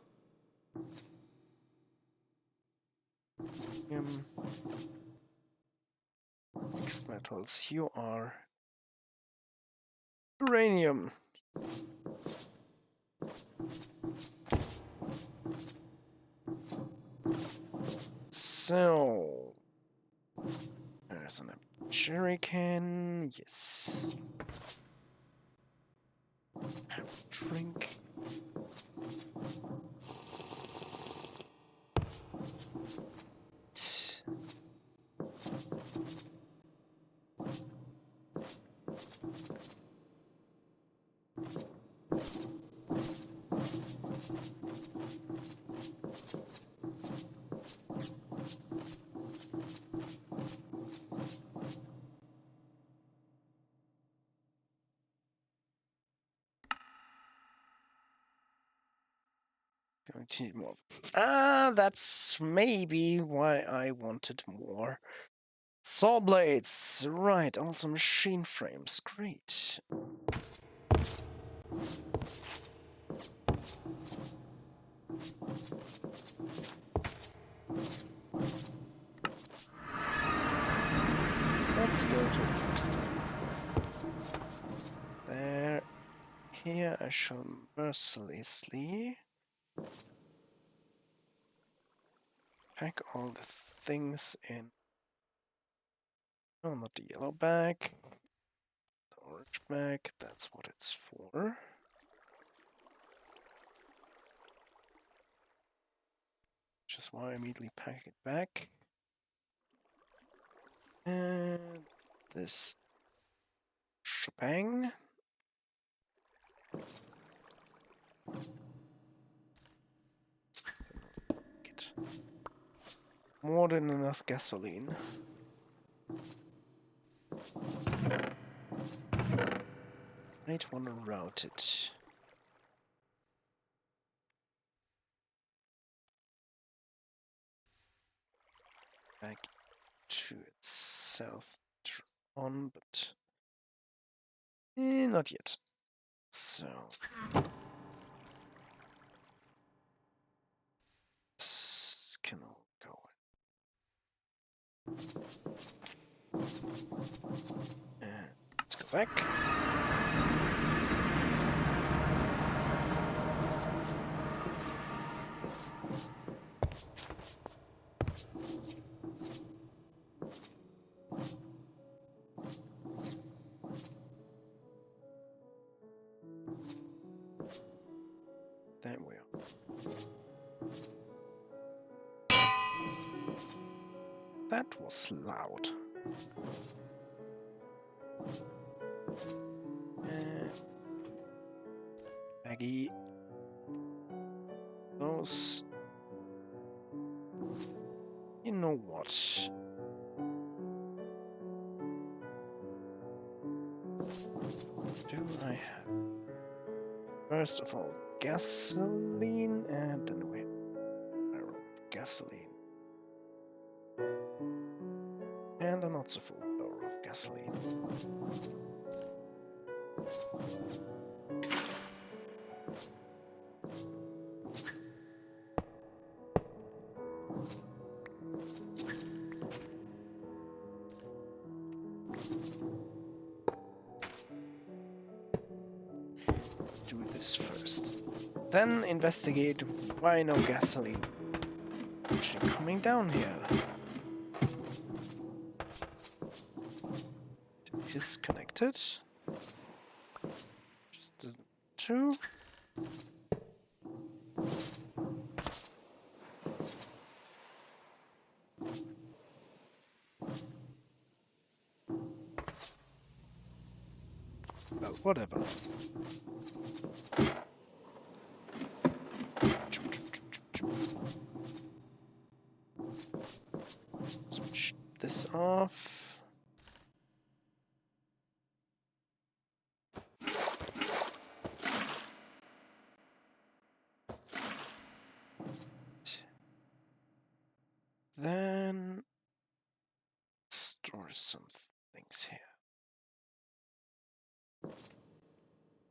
Mixed metals. You are uranium. So there's an jerry can. Yes. Have a drink. Going to need more. That's maybe why I wanted more. Saw blades, right, also machine frames, great. Let's go to the first. There, here I shall mercilessly pack all the things in. No, not the yellow bag. The orange bag, that's what it's for. Which is why I immediately pack it back. And this shebang. Get more than enough gasoline. Might want to route it. Back to itself on, but not yet. So this can all go in. And let's go back. There we are. That was loud. Maggie. Those. You know what? Do I have? First of all, gasoline, and then we have a barrel of gasoline. And a not so full barrel of gasoline. Let's do this first. Then investigate why no gasoline actually coming down here. Disconnected. Just doesn't true. Well, whatever. Switch this off. Then store some things here.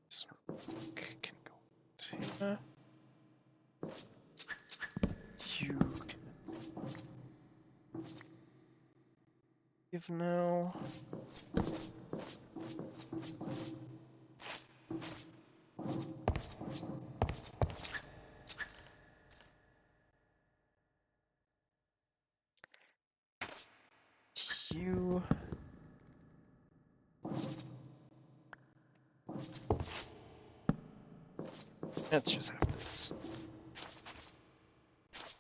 This can go here. You can give now. You. Let's just have this.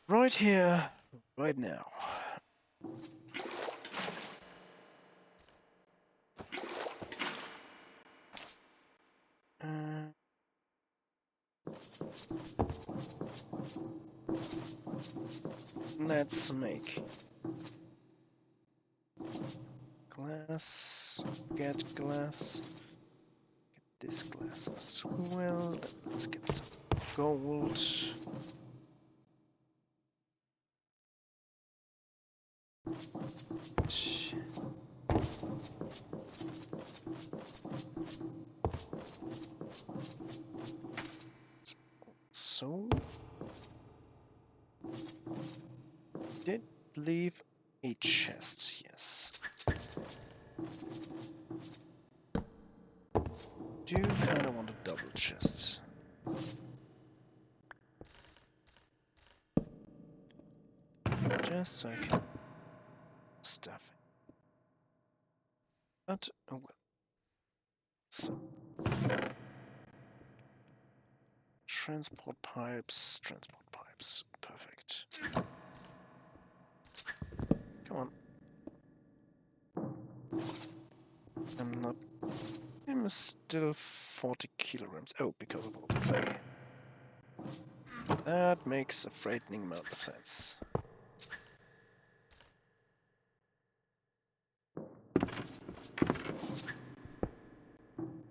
Right here, right now. Let's make glass, get glass, get this glass as well. Then let's get some gold. So did leave a chest, yes. Do kind of want a double chest. Just so I can stuff it. But, oh well. So. Transport pipes, perfect. Come on. I'm still 40 kilograms. Oh, because of all the clay. That makes a frightening amount of sense.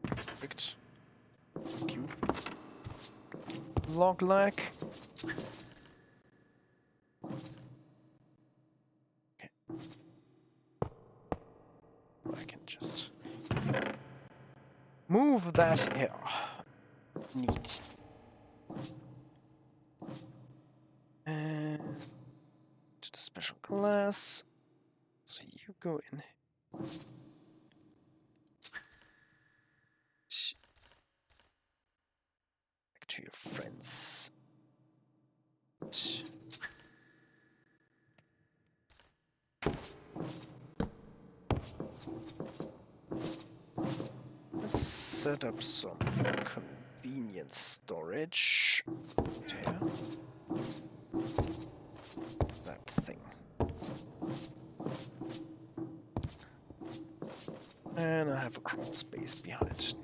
Perfect. Thank you. Log lag. Okay. I can just move that here. Neat. And to the special class. So you go in. Back to your friends. Let's set up some convenience storage. Here. That thing. And I have a crawl space behind it.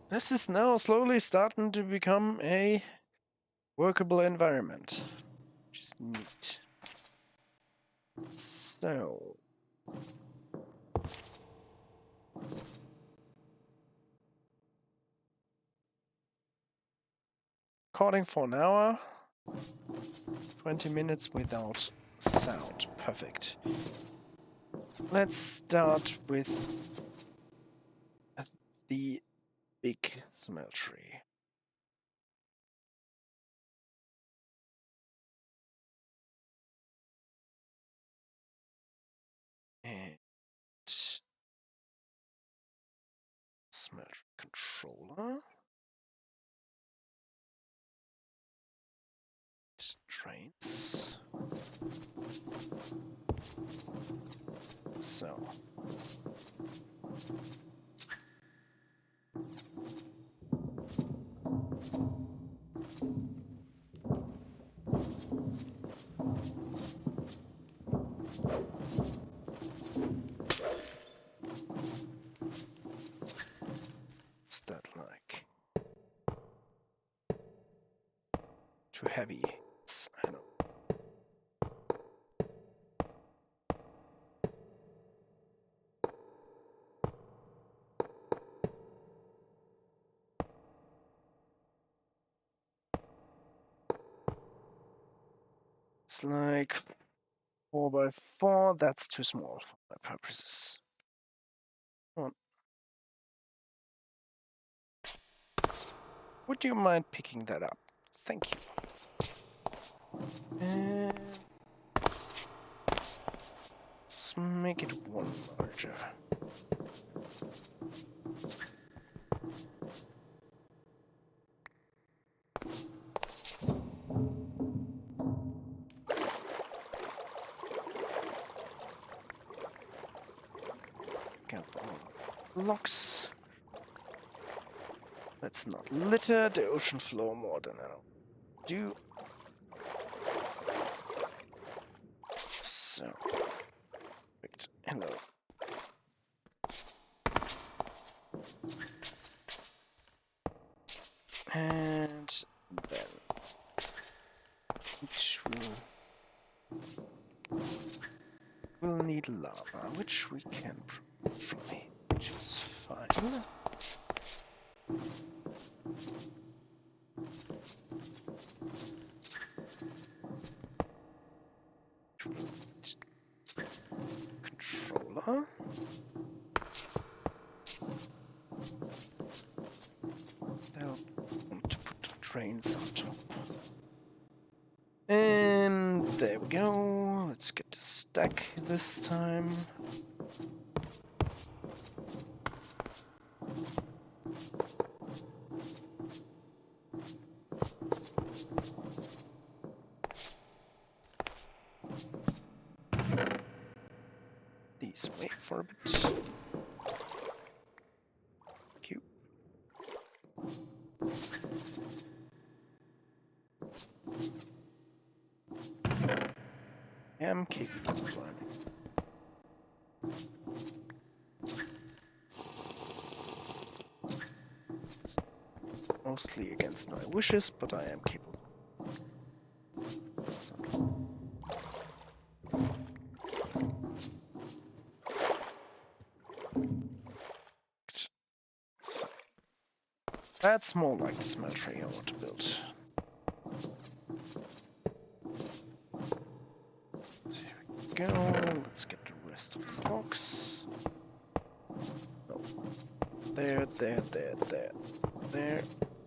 This is now slowly starting to become a workable environment, which is neat. So, recording for an hour, 20 minutes without sound. Perfect. Let's start with the big smeltery. And smeltery controller. Trains. So. What's that like? Too heavy. I don't. It's like 4x4. That's too small for my purposes. Come on. Would you mind picking that up? Thank you. And let's make it one larger. Got all blocks. Let's not litter the ocean floor more than I do. So, perfect. Hello. And then we'll need lava, which we can provide from here, which is fine. Controller. Now I want to put the trains on top. And there we go. Let's get the stack this time. These wait for a bit. Thank you. I am capable of climbing. It's mostly against my wishes, but I am capable. So, that's more like the smeltery I want to build. let's get the rest of the box. Oh. There.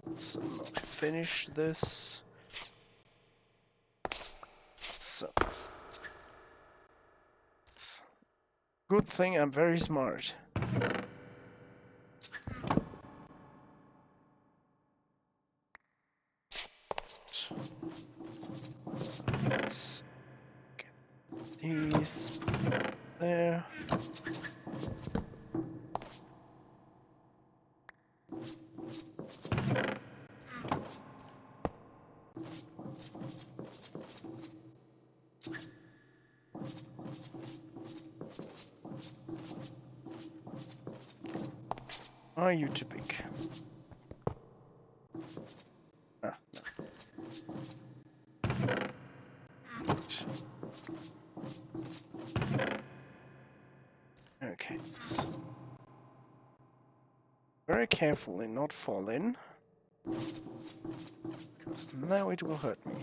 Let's not finish this. So. Good thing I'm very smart. Let's get these there. Are you too big? Ah, no. Okay, so very carefully not fall in, because now it will hurt me.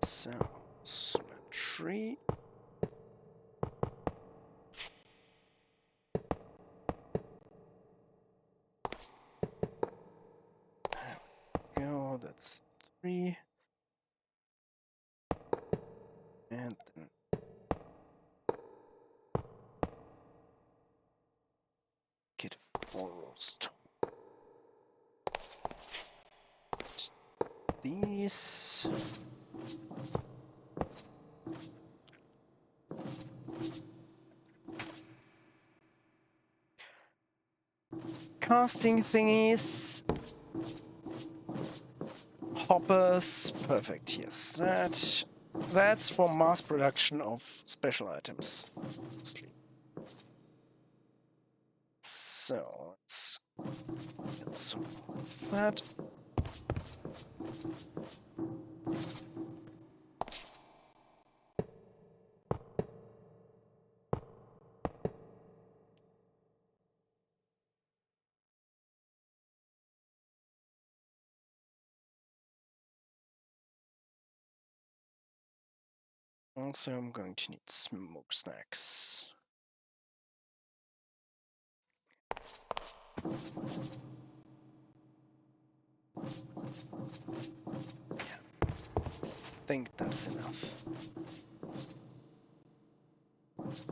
So, symmetry. There we go, that's 3. And then get 4 rows tall. These. Casting thingies. Hoppers. Perfect, yes. That's for mass production of special items. Mostly. So let's get some of that. Also, I'm going to need smoke snacks. Yeah. I think that's enough.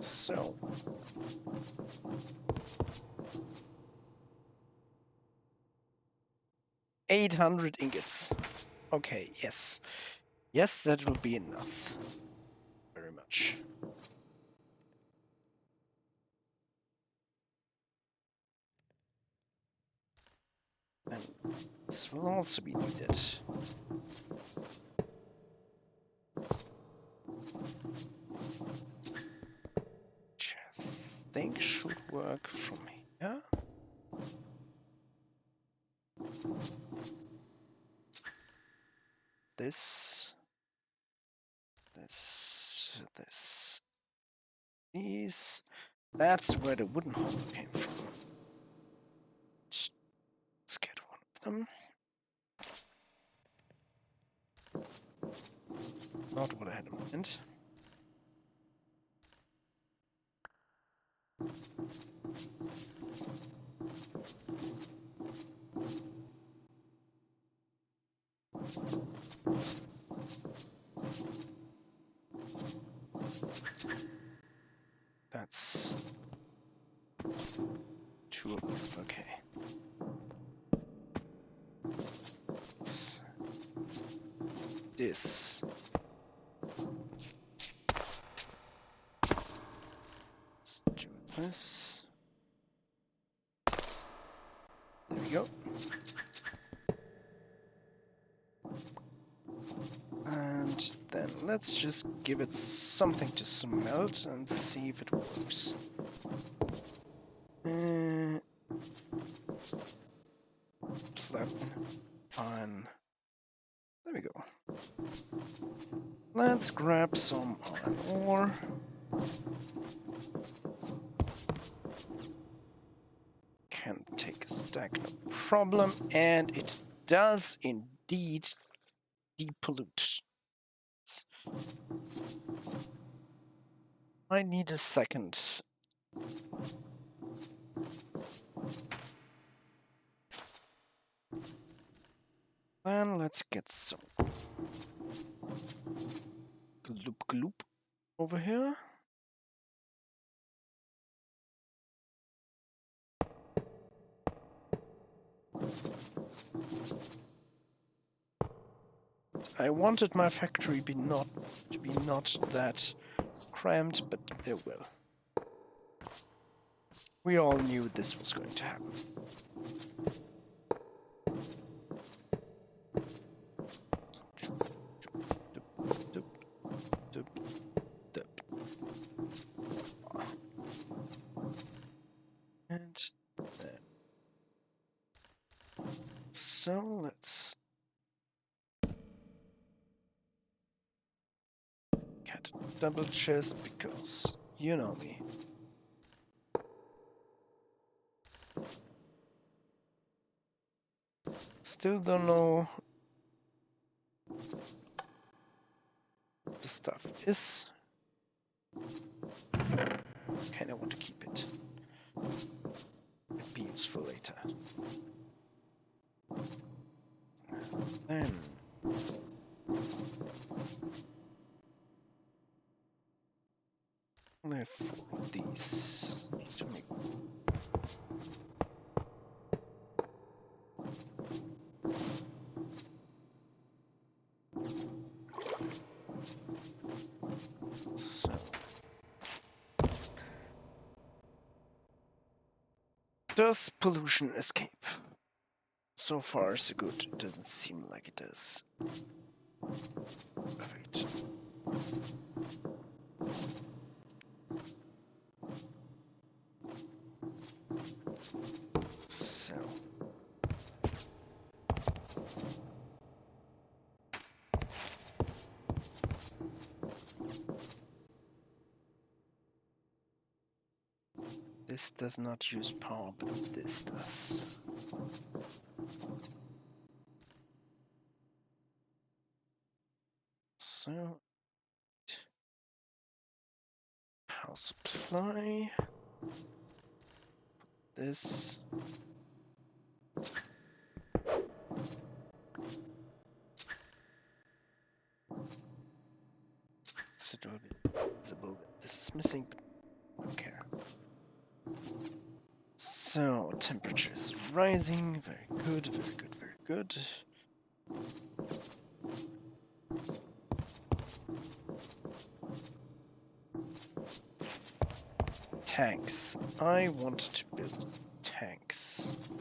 So. $800 ingots. Okay, yes. Yes, that will be enough. Very much. And this will also be needed. Which I think should work from here. This. These. That's where the wooden hole came from. Let's get one of them. Not what I had in mind. That's 2 of them, okay. This. Let's do this. There we go. And then let's just give it something to smelt and see if it works. Platinum. Let's grab some iron ore. Can take a stack, no problem. And it does indeed depollute. I need a second. Then let's get some gloop gloop over here. I wanted my factory to be not that cramped, but it will. We all knew this was going to happen. And there. So let's get a double chest because you know me. Still don't know what the stuff is. Kinda want to keep it. It'd be useful later. Then I have 4 of these to make. So does pollution escape? So far so good. It doesn't seem like it does. Perfect. So this does not use power, but this does. So power supply. This. It's a little bit visible that this is missing, but I don't care. So temperature is rising. Very good, very good, very good. Tanks. I want to build tanks.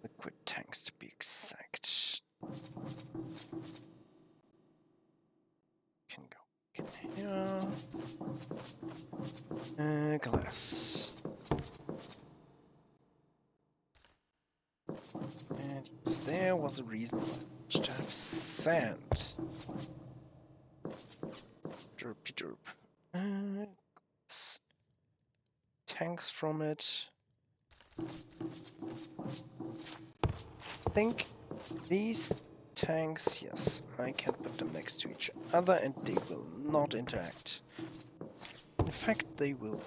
Liquid tanks to be exact. Can go in here. Glass. And yes, there was a reason to have sand. Derpy derp. Tanks from it. I think these tanks, yes, I can put them next to each other and they will not interact. In fact, they will.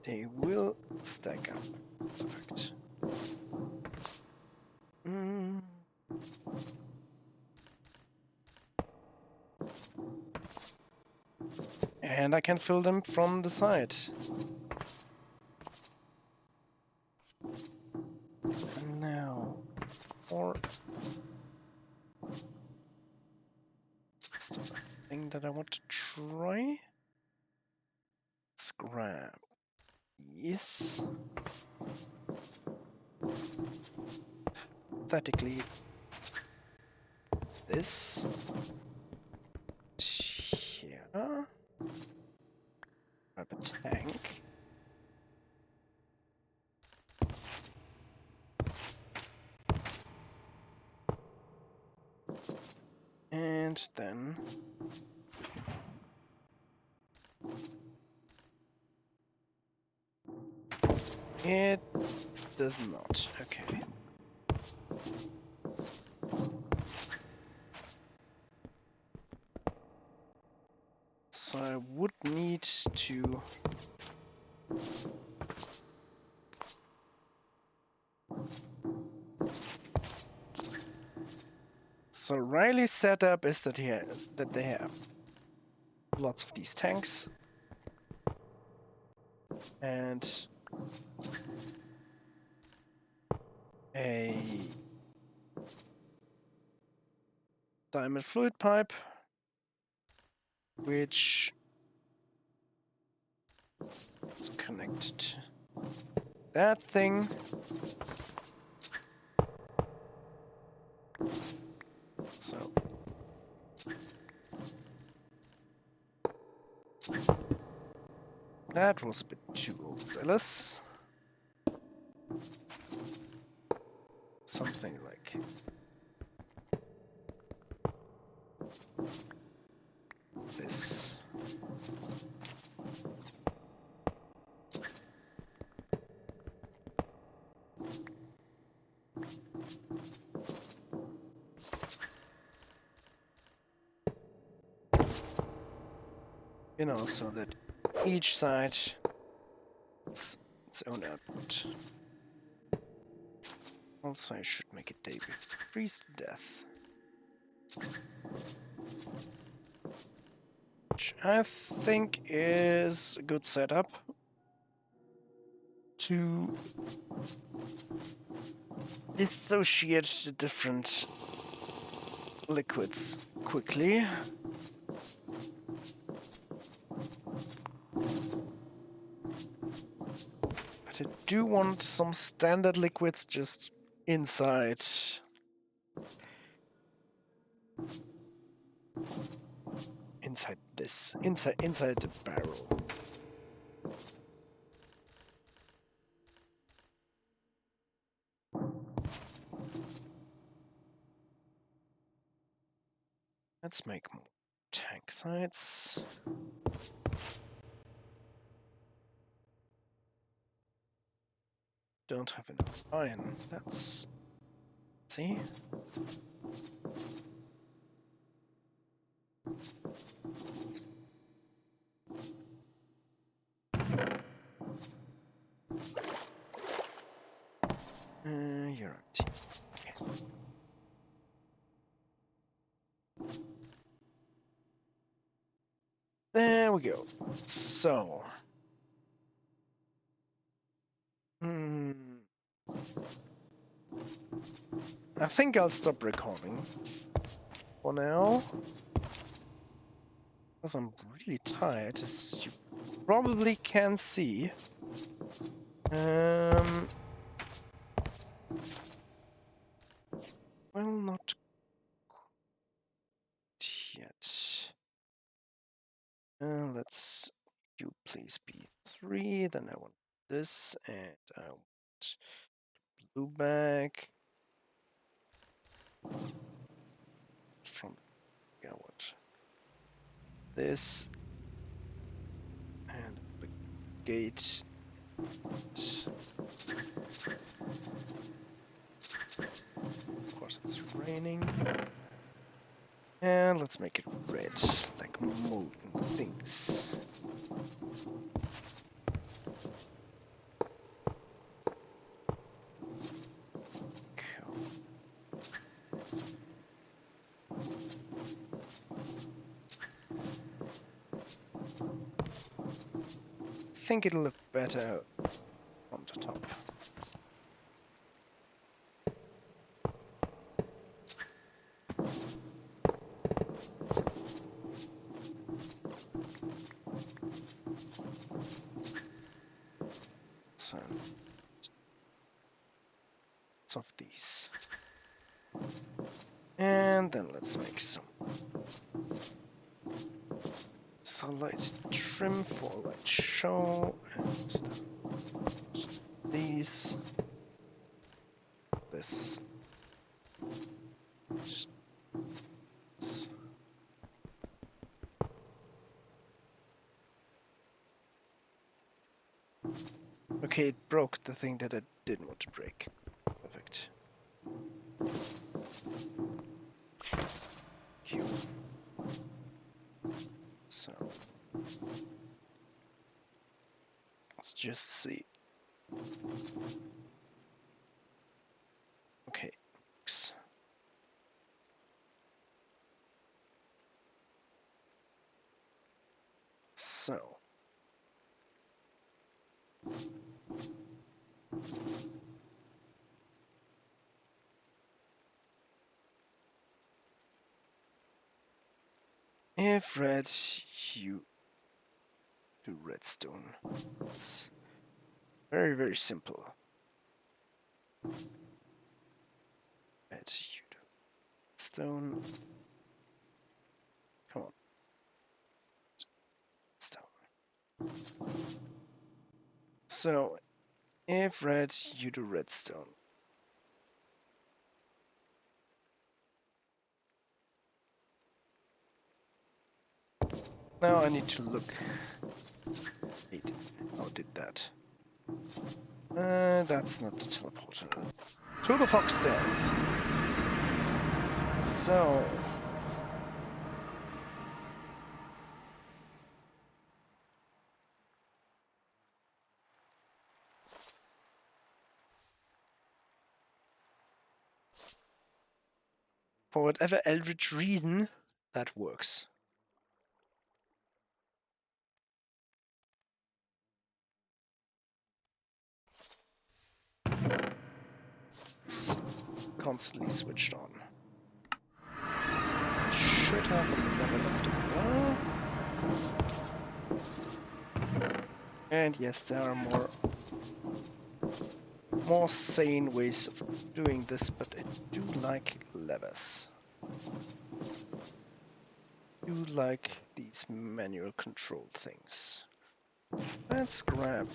They will stack up. Perfect. And I can fill them from the side. And now, or thing that I want to try. Let's grab this. Pathetically, this. Here. Grab a tank. And then it does not. Okay. So I would need to So Riley's setup is that they have lots of these tanks and a diamond fluid pipe, which is connected to that thing. So that was a bit too overzealous. Something like this. You know, so that each side has its own output. Also, I should make a day before freeze to death. Which I think is a good setup to dissociate the different liquids quickly. But I do want some standard liquids just inside. Inside this. Inside the barrel. Let's make more tank sites. Don't have enough iron. That's... see? You're empty. Okay. There we go. So... I think I'll stop recording for now. Because I'm really tired, as you probably can see. Well, not yet. Let's you please be 3. Then I want this, and I want blue bag. From I want this, and the gate. Of course, it's raining. And let's make it red, like molten things. Cool. I think it'll look better from the top. So, lots of these. And then let's make some sunlight trim for light show, and these, this, Okay, it broke the thing that I didn't want to break. Perfect. Q. So let's just see. Okay. So if red, you do redstone. It's very, very simple. Red, you do stone. Come on. Stone. So if red, you do redstone. Now I need to look. Wait, how did that? That's not the teleporter. To the fox den. So for whatever eldritch reason, that works. It's constantly switched on. Should have never left it there. And yes, there are more sane ways of doing this, but I do like levers. I do like these manual control things. Let's grab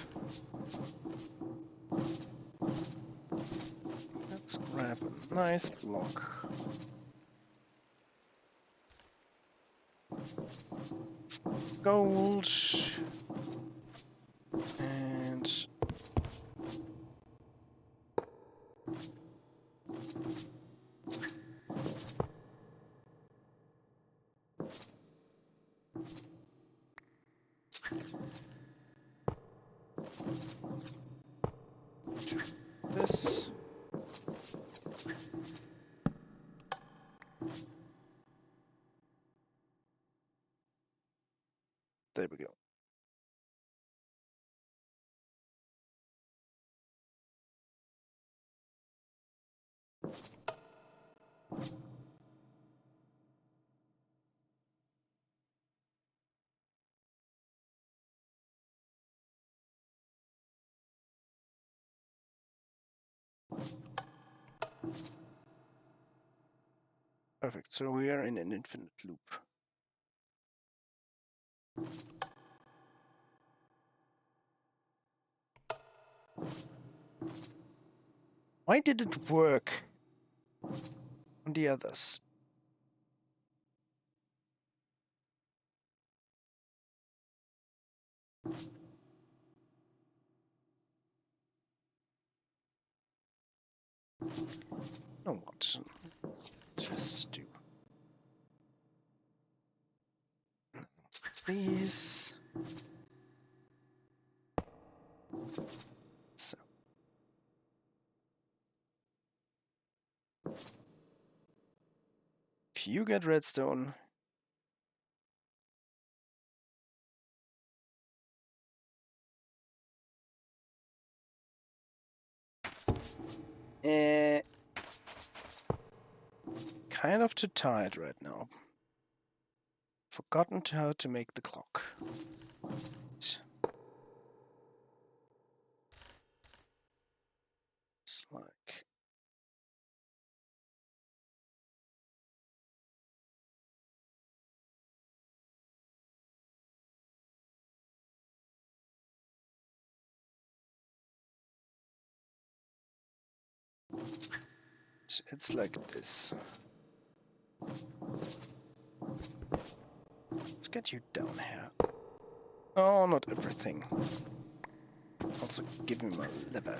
a nice block. Gold and this. There we go. Perfect, so we are in an infinite loop. Why did it work on the others? Oh, what? Just do these. So. If you get redstone, kind of too tired right now. Forgotten how to make the clock. It's like it's like this. Let's get you down here. Oh, not everything. Also give him a liver.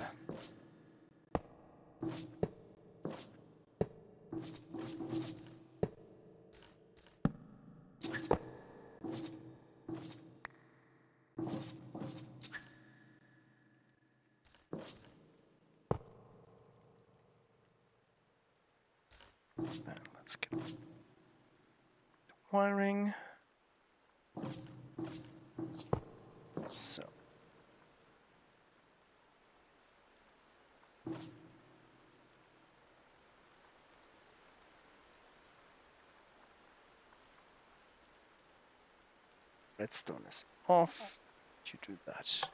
Then let's get the wiring. So. Redstone is off. You do that.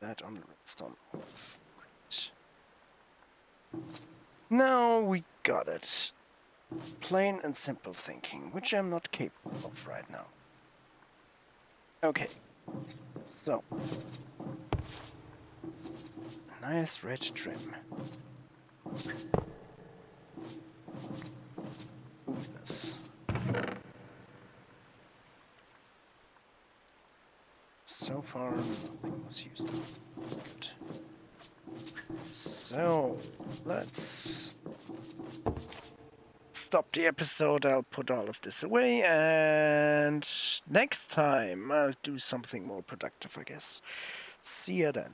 That on the redstone off. Great. Now we got it. Plain and simple thinking, which I'm not capable of right now. Okay, so. Nice red trim. This. So far, nothing was used up. Good. So, let's stop the episode. I'll put all of this away, and next time I'll do something more productive, I guess. See ya then.